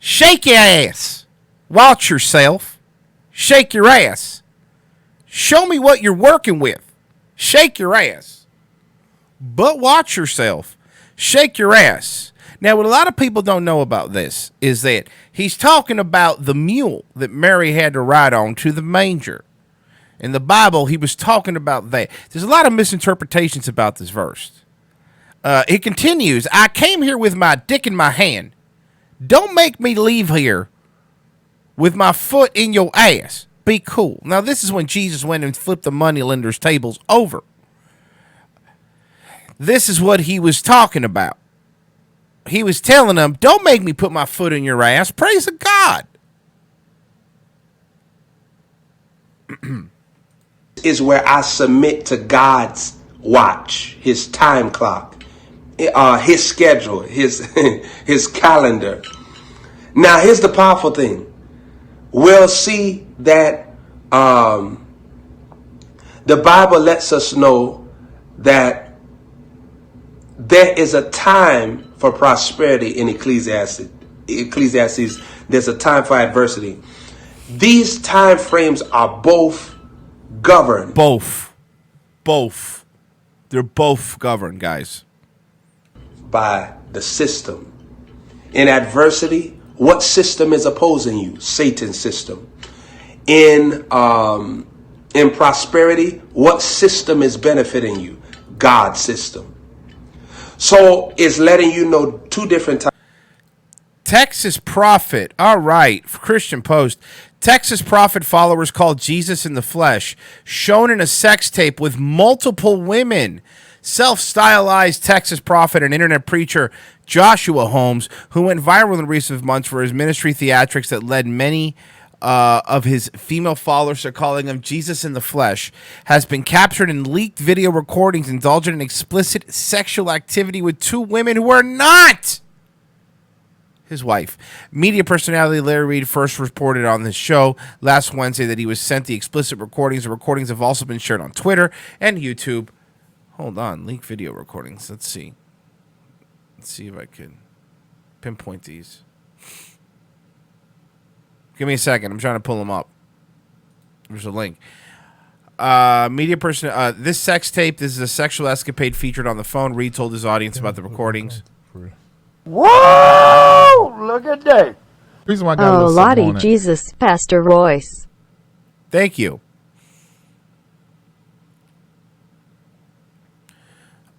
Shake your ass. Watch yourself. Shake your ass. Show me what you're working with. Shake your ass. But watch yourself. Shake your ass. Now, what a lot of people don't know about this is that he's talking about the mule that Mary had to ride on to the manger. In the Bible, he was talking about that. There's a lot of misinterpretations about this verse. It continues, I came here with my dick in my hand. Don't make me leave here with my foot in your ass. Be cool. Now, this is when Jesus went and flipped the moneylenders' tables over. This is what he was talking about. He was telling them, don't make me put my foot in your ass. Praise the God. Is where I submit to God's watch, his time clock. His schedule, his calendar. Now, here's the powerful thing. We'll see that the Bible lets us know that there is a time for prosperity in Ecclesiastes. There's a time for adversity. These time frames are both governed. Both. They're both governed, guys. By the system. In adversity, what system is opposing you? Satan's system. In prosperity, what system is benefiting you? God's system. So it's letting you know two different times. Texas prophet. All right. Christian Post. Texas prophet followers called Jesus in the flesh, shown in a sex tape with multiple women. Self-stylized Texas prophet and internet preacher Joshua Holmes, who went viral in recent months for his ministry theatrics that led many of his female followers to calling him Jesus in the flesh, has been captured in leaked video recordings indulging in explicit sexual activity with two women who are not his wife. Media personality Larry Reed first reported on this show last Wednesday that he was sent the explicit recordings. The recordings have also been shared on Twitter and YouTube. Hold on, leaked video recordings. Let's see. Let's see if I can pinpoint these. Give me a second. I'm trying to pull them up. There's a link. Media person. This sex tape. This is a sexual escapade featured on the phone. Reed told his audience about the recordings. Whoa! Look at that. Reason why I got a little something on it. Jesus, Pastor Royce. Thank you.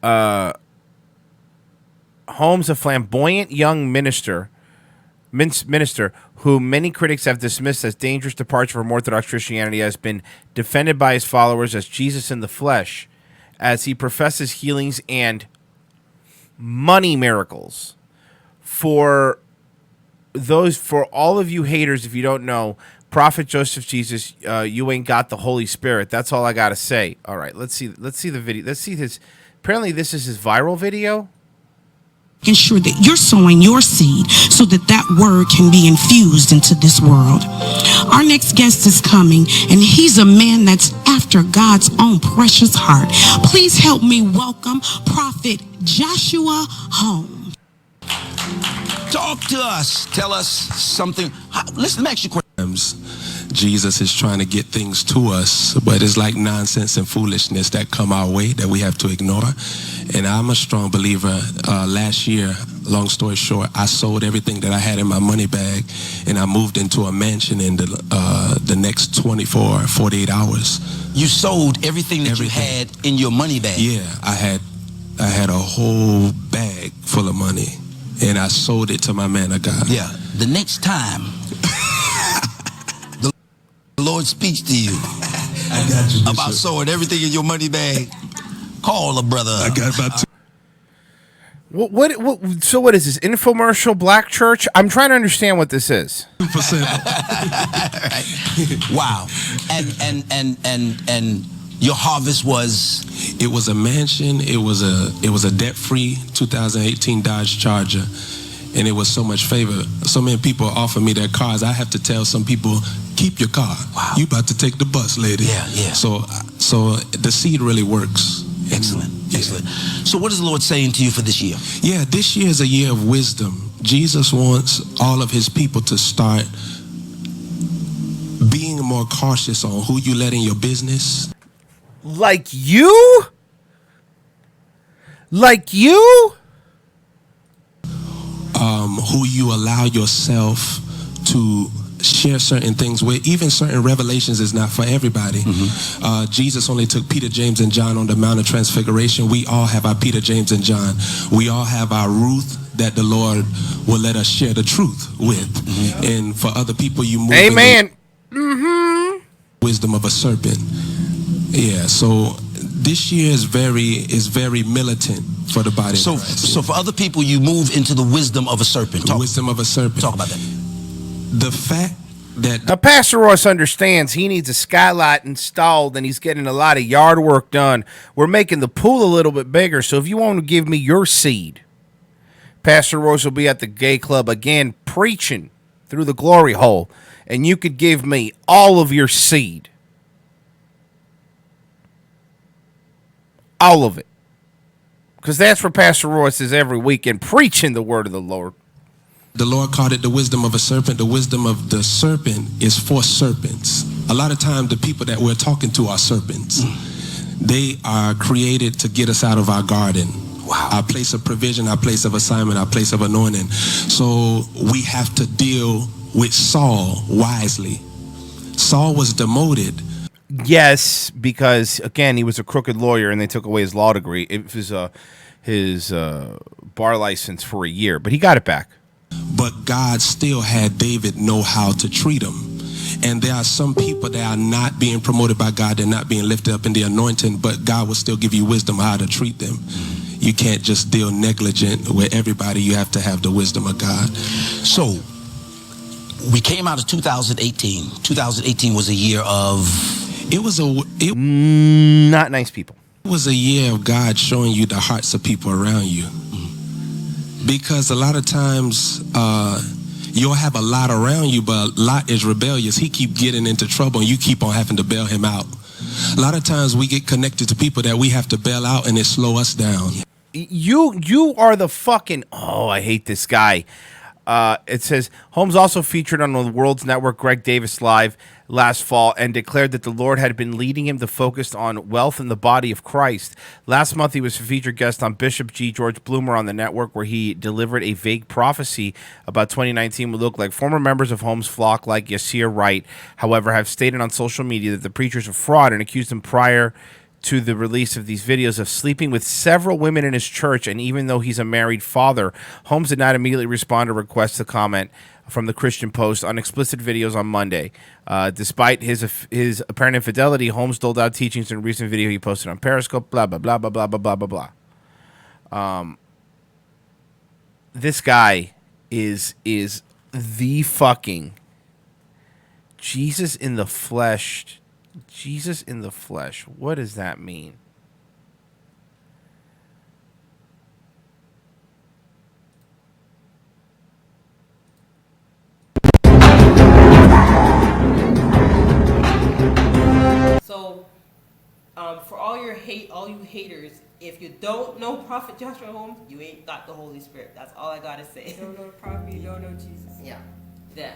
Holmes, a flamboyant young minister who many critics have dismissed as dangerous departure from Orthodox Christianity, has been defended by his followers as Jesus in the flesh, as he professes healings and money miracles. For all of you haters, if you don't know, Prophet Joseph Jesus, you ain't got the Holy Spirit. That's all I gotta say. All right, let's see the video. Let's see his. Apparently, this is his viral video. Ensure that you're sowing your seed so that word can be infused into this world. Our next guest is coming, and he's a man that's after God's own precious heart. Please help me welcome Prophet Joshua Holmes. Talk to us. Tell us something. Listen, let me ask you a question. Jesus is trying to get things to us, but it's like nonsense and foolishness that come our way that we have to ignore. And I'm a strong believer. Last year, long story short, I sold everything that I had in my money bag, and I moved into a mansion in the next 24, 48 hours. You sold everything that you had in your money bag? Yeah, I had a whole bag full of money, and I sold it to my man of God. Yeah, the next time the Lord speaks to you about sowing everything in your money bag, call a brother. I got about two. What? So what is this infomercial? Black church? I'm trying to understand what this is. Wow. And your harvest was? It was a mansion. It was a debt-free 2018 Dodge Charger, and it was so much favor. So many people offer me their cars. I have to tell some people, keep your car. Wow. You about to take the bus, lady. Yeah. So the seed really works. Excellent. So what is the Lord saying to you for this year? Yeah, this year is a year of wisdom. Jesus wants all of his people to start being more cautious on who you let in your business. Like you? Who you allow yourself to share certain things with. Even certain revelations is not for everybody. Jesus only took Peter, James, and John on the Mount of Transfiguration. We all have our Peter, James, and John. We all have our Ruth that the Lord will let us share the truth with. And for other people, you move. Amen. Wisdom of a serpent. Yeah. So this year is very militant for the body. So for other people, you move into the wisdom of a serpent. Wisdom of a serpent. Talk about that. The fact that now Pastor Royce understands he needs a skylight installed and he's getting a lot of yard work done. We're making the pool a little bit bigger, so if you want to give me your seed, Pastor Royce will be at the gay club again preaching through the glory hole, and you could give me all of your seed. All of it. Because that's where Pastor Royce is every weekend preaching the word of the Lord. The Lord called it the wisdom of a serpent. The wisdom of the serpent is for serpents. A lot of times the people that we're talking to are serpents. They are created to get us out of our garden. Wow. Our place of provision, our place of assignment, our place of anointing. So we have to deal with Saul wisely. Saul was demoted. Yes, because again, he was a crooked lawyer, and they took away his law degree. It was his bar license for a year, but he got it back. But God still had David know how to treat him. And there are some people that are not being promoted by God, they're not being lifted up in the anointing, but God will still give you wisdom how to treat them. You can't just deal negligent with everybody. You have to have the wisdom of God. So we came out of 2018. 2018 was a year of... not nice people. It was a year of God showing you the hearts of people around you. Because a lot of times you'll have a lot around you, but Lot is rebellious. He keep getting into trouble, and you keep on having to bail him out. A lot of times we get connected to people that we have to bail out, and it slow us down. You are the fucking... Oh, I hate this guy. It says, Holmes also featured on the World's Network Greg Davis Live last fall and declared that the Lord had been leading him to focus on wealth in the body of Christ. Last month, he was a featured guest on Bishop G. George Bloomer on the network, where he delivered a vague prophecy about 2019 would look like. Former members of Holmes' flock, like Yasir Wright, however, have stated on social media that the preacher's a fraud and accused him prior to the release of these videos of sleeping with several women in his church. And even though he's a married father, Holmes did not immediately respond to requests to comment from the Christian Post on explicit videos on Monday. Despite his apparent infidelity, Holmes doled out teachings in a recent video he posted on Periscope, blah, blah, blah, blah, blah, blah, blah, blah, blah. This guy is the fucking Jesus in the flesh. Jesus in the flesh. What does that mean? So, for all you haters, if you don't know Prophet Joshua Holmes, you ain't got the Holy Spirit. That's all I gotta say. You don't know the prophet, you don't know Jesus. Yeah,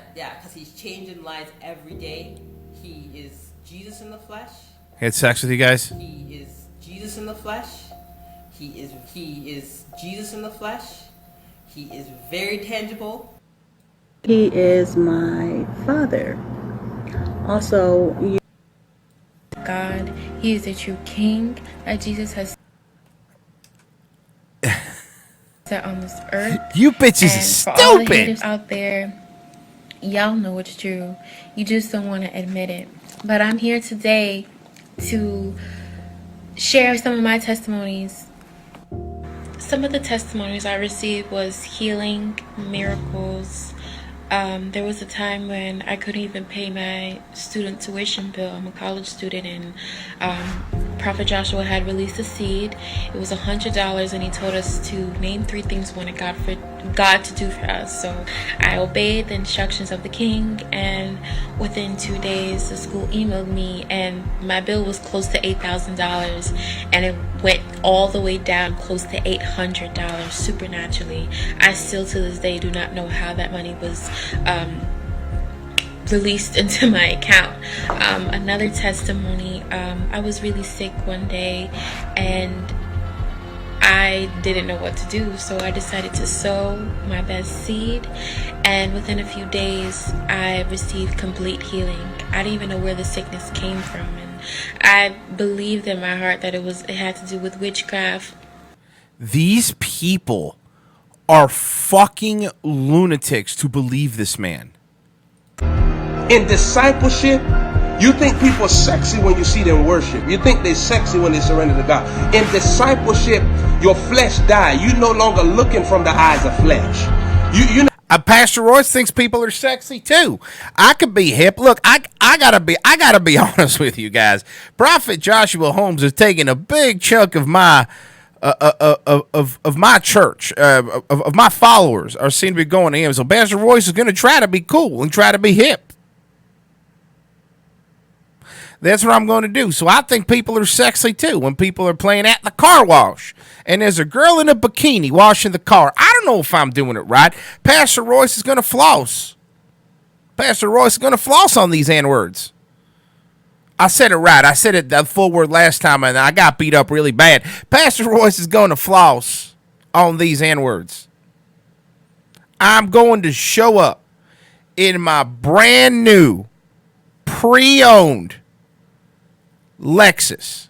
because he's changing lives every day. He is Jesus in the flesh. Had sex with you guys? He is Jesus in the flesh. He is Jesus in the flesh. He is very tangible. He is my father. Also, God, he is the true king that Jesus has set on this earth. You bitches are and for all the stupid. haters out there, y'all know it's true. You just don't want to admit it. But I'm here today to share some of my testimonies. Some of the testimonies I received was healing, miracles. There was a time when I couldn't even pay my student tuition bill. I'm a college student, and Prophet Joshua had released a seed. It was $100, and he told us to name 3 things we wanted God to do for us. So I obeyed the instructions of the king, and within 2 days, the school emailed me, and my bill was close to $8,000, and it went all the way down close to $800 supernaturally. I still to this day do not know how that money was released into my account. Another testimony, I was really sick one day and I didn't know what to do, so I decided to sow my best seed, and within a few days I received complete healing. I didn't even know where the sickness came from, and I believed in my heart that it had to do with witchcraft. These people are fucking lunatics to believe this man. In discipleship, you think people are sexy when you see them worship. You think they're sexy when they surrender to God. In discipleship, your flesh dies. You're no longer looking from the eyes of flesh. You know. Pastor Royce thinks people are sexy too. I could be hip. Look, I gotta be honest with you guys. Prophet Joshua Holmes is taking a big chunk of my of my church, of my followers are seen to be going to him. So Pastor Royce is going to try to be cool and try to be hip. That's what I'm going to do. So I think people are sexy too when people are playing at the car wash. And there's a girl in a bikini washing the car. I don't know if I'm doing it right. Pastor Royce is going to floss. Pastor Royce is going to floss on these N-words. I said it right. I said it the full word last time, and I got beat up really bad. Pastor Royce is going to floss on these N-words. I'm going to show up in my brand new, pre-owned Lexus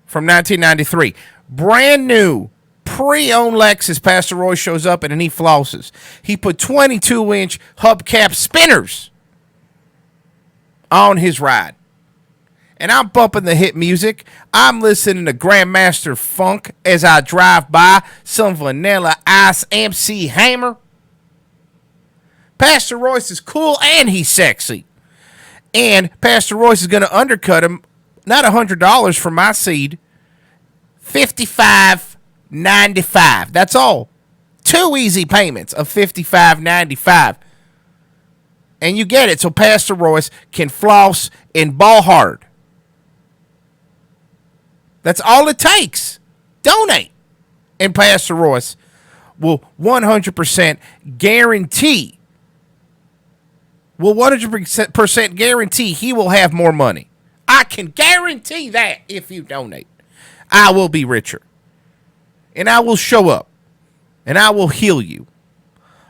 from 1993. Brand new, pre-owned Lexus. Pastor Roy shows up and he flosses. He put 22-inch hubcap spinners on his ride. And I'm bumping the hit music. I'm listening to Grandmaster Funk as I drive by some Vanilla Ice MC Hammer. Pastor Royce is cool and he's sexy. And Pastor Royce is going to undercut him, not $100 for my seed, $55.95. That's all. 2 easy payments of $55.95. And you get it. So Pastor Royce can floss and ball hard. That's all it takes. Donate. And Pastor Royce will 100% guarantee. Will 100% guarantee he will have more money. I can guarantee that if you donate. I will be richer. And I will show up. And I will heal you.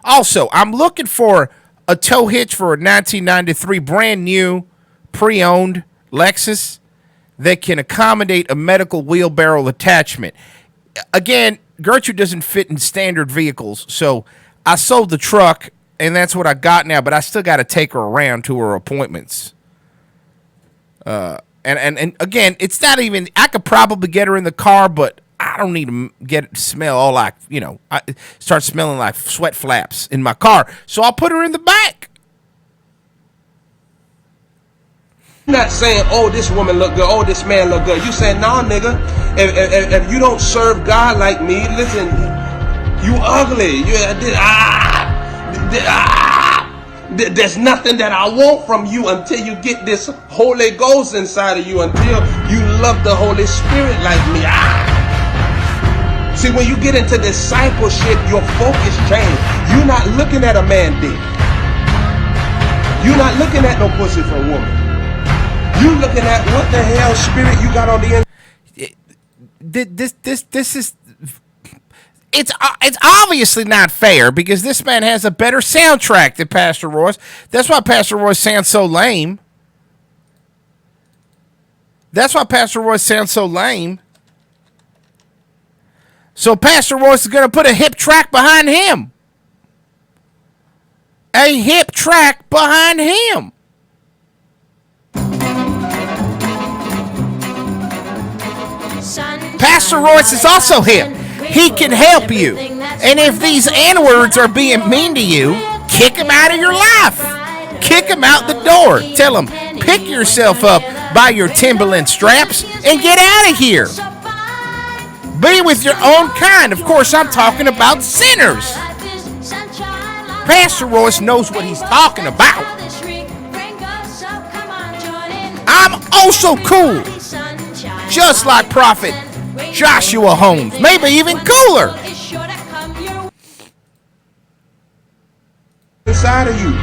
Also, I'm looking for a tow hitch for a 1993 brand new pre-owned Lexus that can accommodate a medical wheelbarrow attachment. Again, Gertrude doesn't fit in standard vehicles, so I sold the truck, and that's what I got now, but I still got to take her around to her appointments. And again, it's not even, I could probably get her in the car, but I don't need to get it to smell all like, I start smelling like sweat flaps in my car. So I'll put her in the back. You're not saying, oh, this woman look good, oh, this man look good. You saying, nah, nigga, if you don't serve God like me, listen, you ugly. There's nothing that I want from you until you get this Holy Ghost inside of you, until you love the Holy Spirit like me. See, when you get into discipleship, your focus changes. You're not looking at a man dick. You're not looking at no pussy for a woman. You're looking at what the hell spirit you got on the inside. This is... It's obviously not fair because this man has a better soundtrack than Pastor Royce. That's why Pastor Royce sounds so lame. So Pastor Royce is going to put a hip track behind him. Pastor Royce is also hip. He can help you. And if these N-words are being mean to you, kick them out of your life. Kick them out the door. Tell them, pick yourself up by your Timberland straps and get out of here. Be with your own kind. Of course, I'm talking about sinners. Pastor Royce knows what he's talking about. I'm also cool. Just like Prophet Joshua Holmes. Maybe even cooler. Inside of you.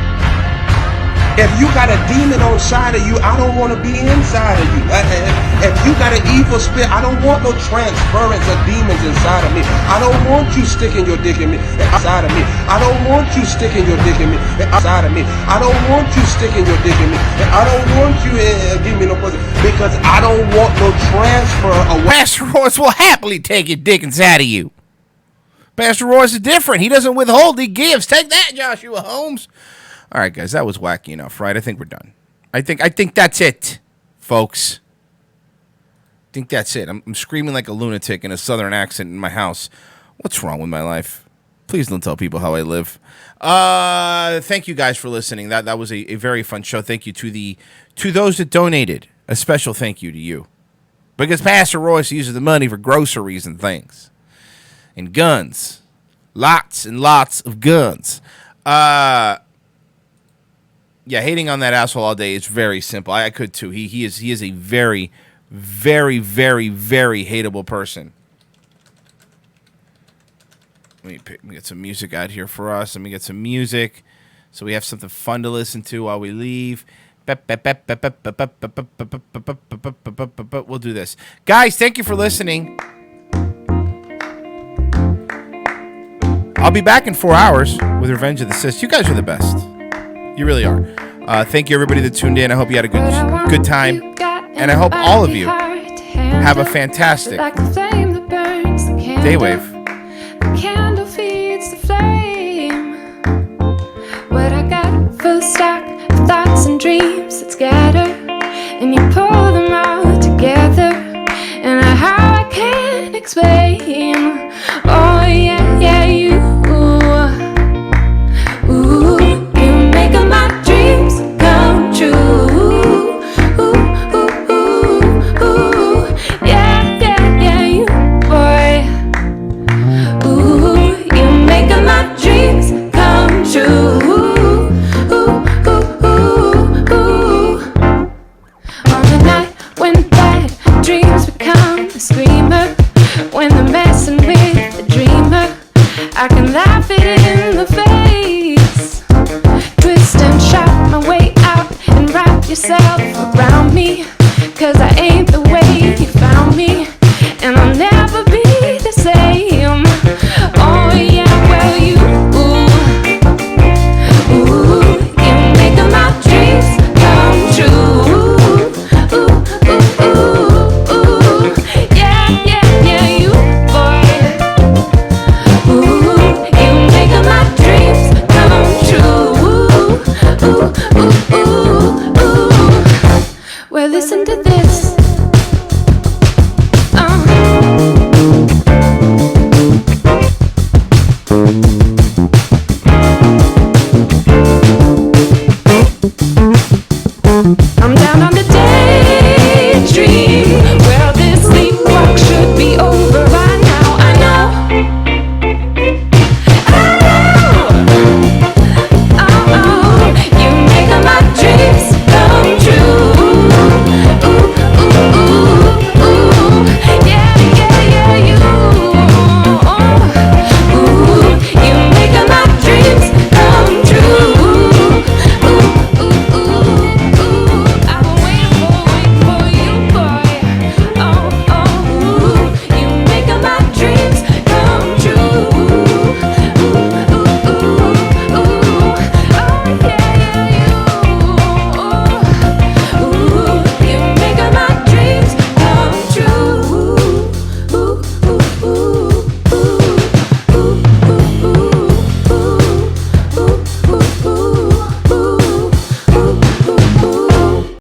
If you got a demon on side of you, I don't want to be inside of you. If you got an evil spirit, I don't want no transference of demons inside of me. I don't want you sticking your dick in me outside of me. I don't want you sticking your dick in me outside of me. I don't want you sticking your dick in me. I don't want you giving me no pussy because I don't want no transfer away. Pastor Royce will happily take your dick inside of you. Pastor Royce is different. He doesn't withhold, he gives. Take that, Joshua Holmes. All right, guys, that was wacky enough, right? I think we're done. I think that's it, folks. I think that's it. I'm screaming like a lunatic in a southern accent in my house. What's wrong with my life? Please don't tell people how I live. Thank you guys for listening. That was a very fun show. Thank you to those that donated. A special thank you to you. Because Pastor Royce uses the money for groceries and things. And guns. Lots and lots of guns. Yeah, hating on that asshole all day is very simple. I could too. He is a very, very, very, very hateable person. Let me get some music out here for us. Let me get some music so we have something fun to listen to while we leave. We'll do this. Guys, thank you for listening. I'll be back in 4 hours with Revenge of the Sis. You guys are the best. You really are. Thank you, everybody that tuned in. I hope you had a good time. And I hope all of you have a fantastic Daywave. Candle feeds the flame. What I got, full stack of thoughts and dreams that scatter, and you pull them all together in a how I can't explain. Oh yeah, yeah, you. Ooh, you make all my dreams come true. Ooh, ooh, ooh, ooh. Yeah, yeah, yeah, you, boy. Ooh, you make all my dreams come true. Ooh, ooh, ooh, ooh. On the night when bad dreams become a screamer, when they're messing with the dreamer, I can laugh it in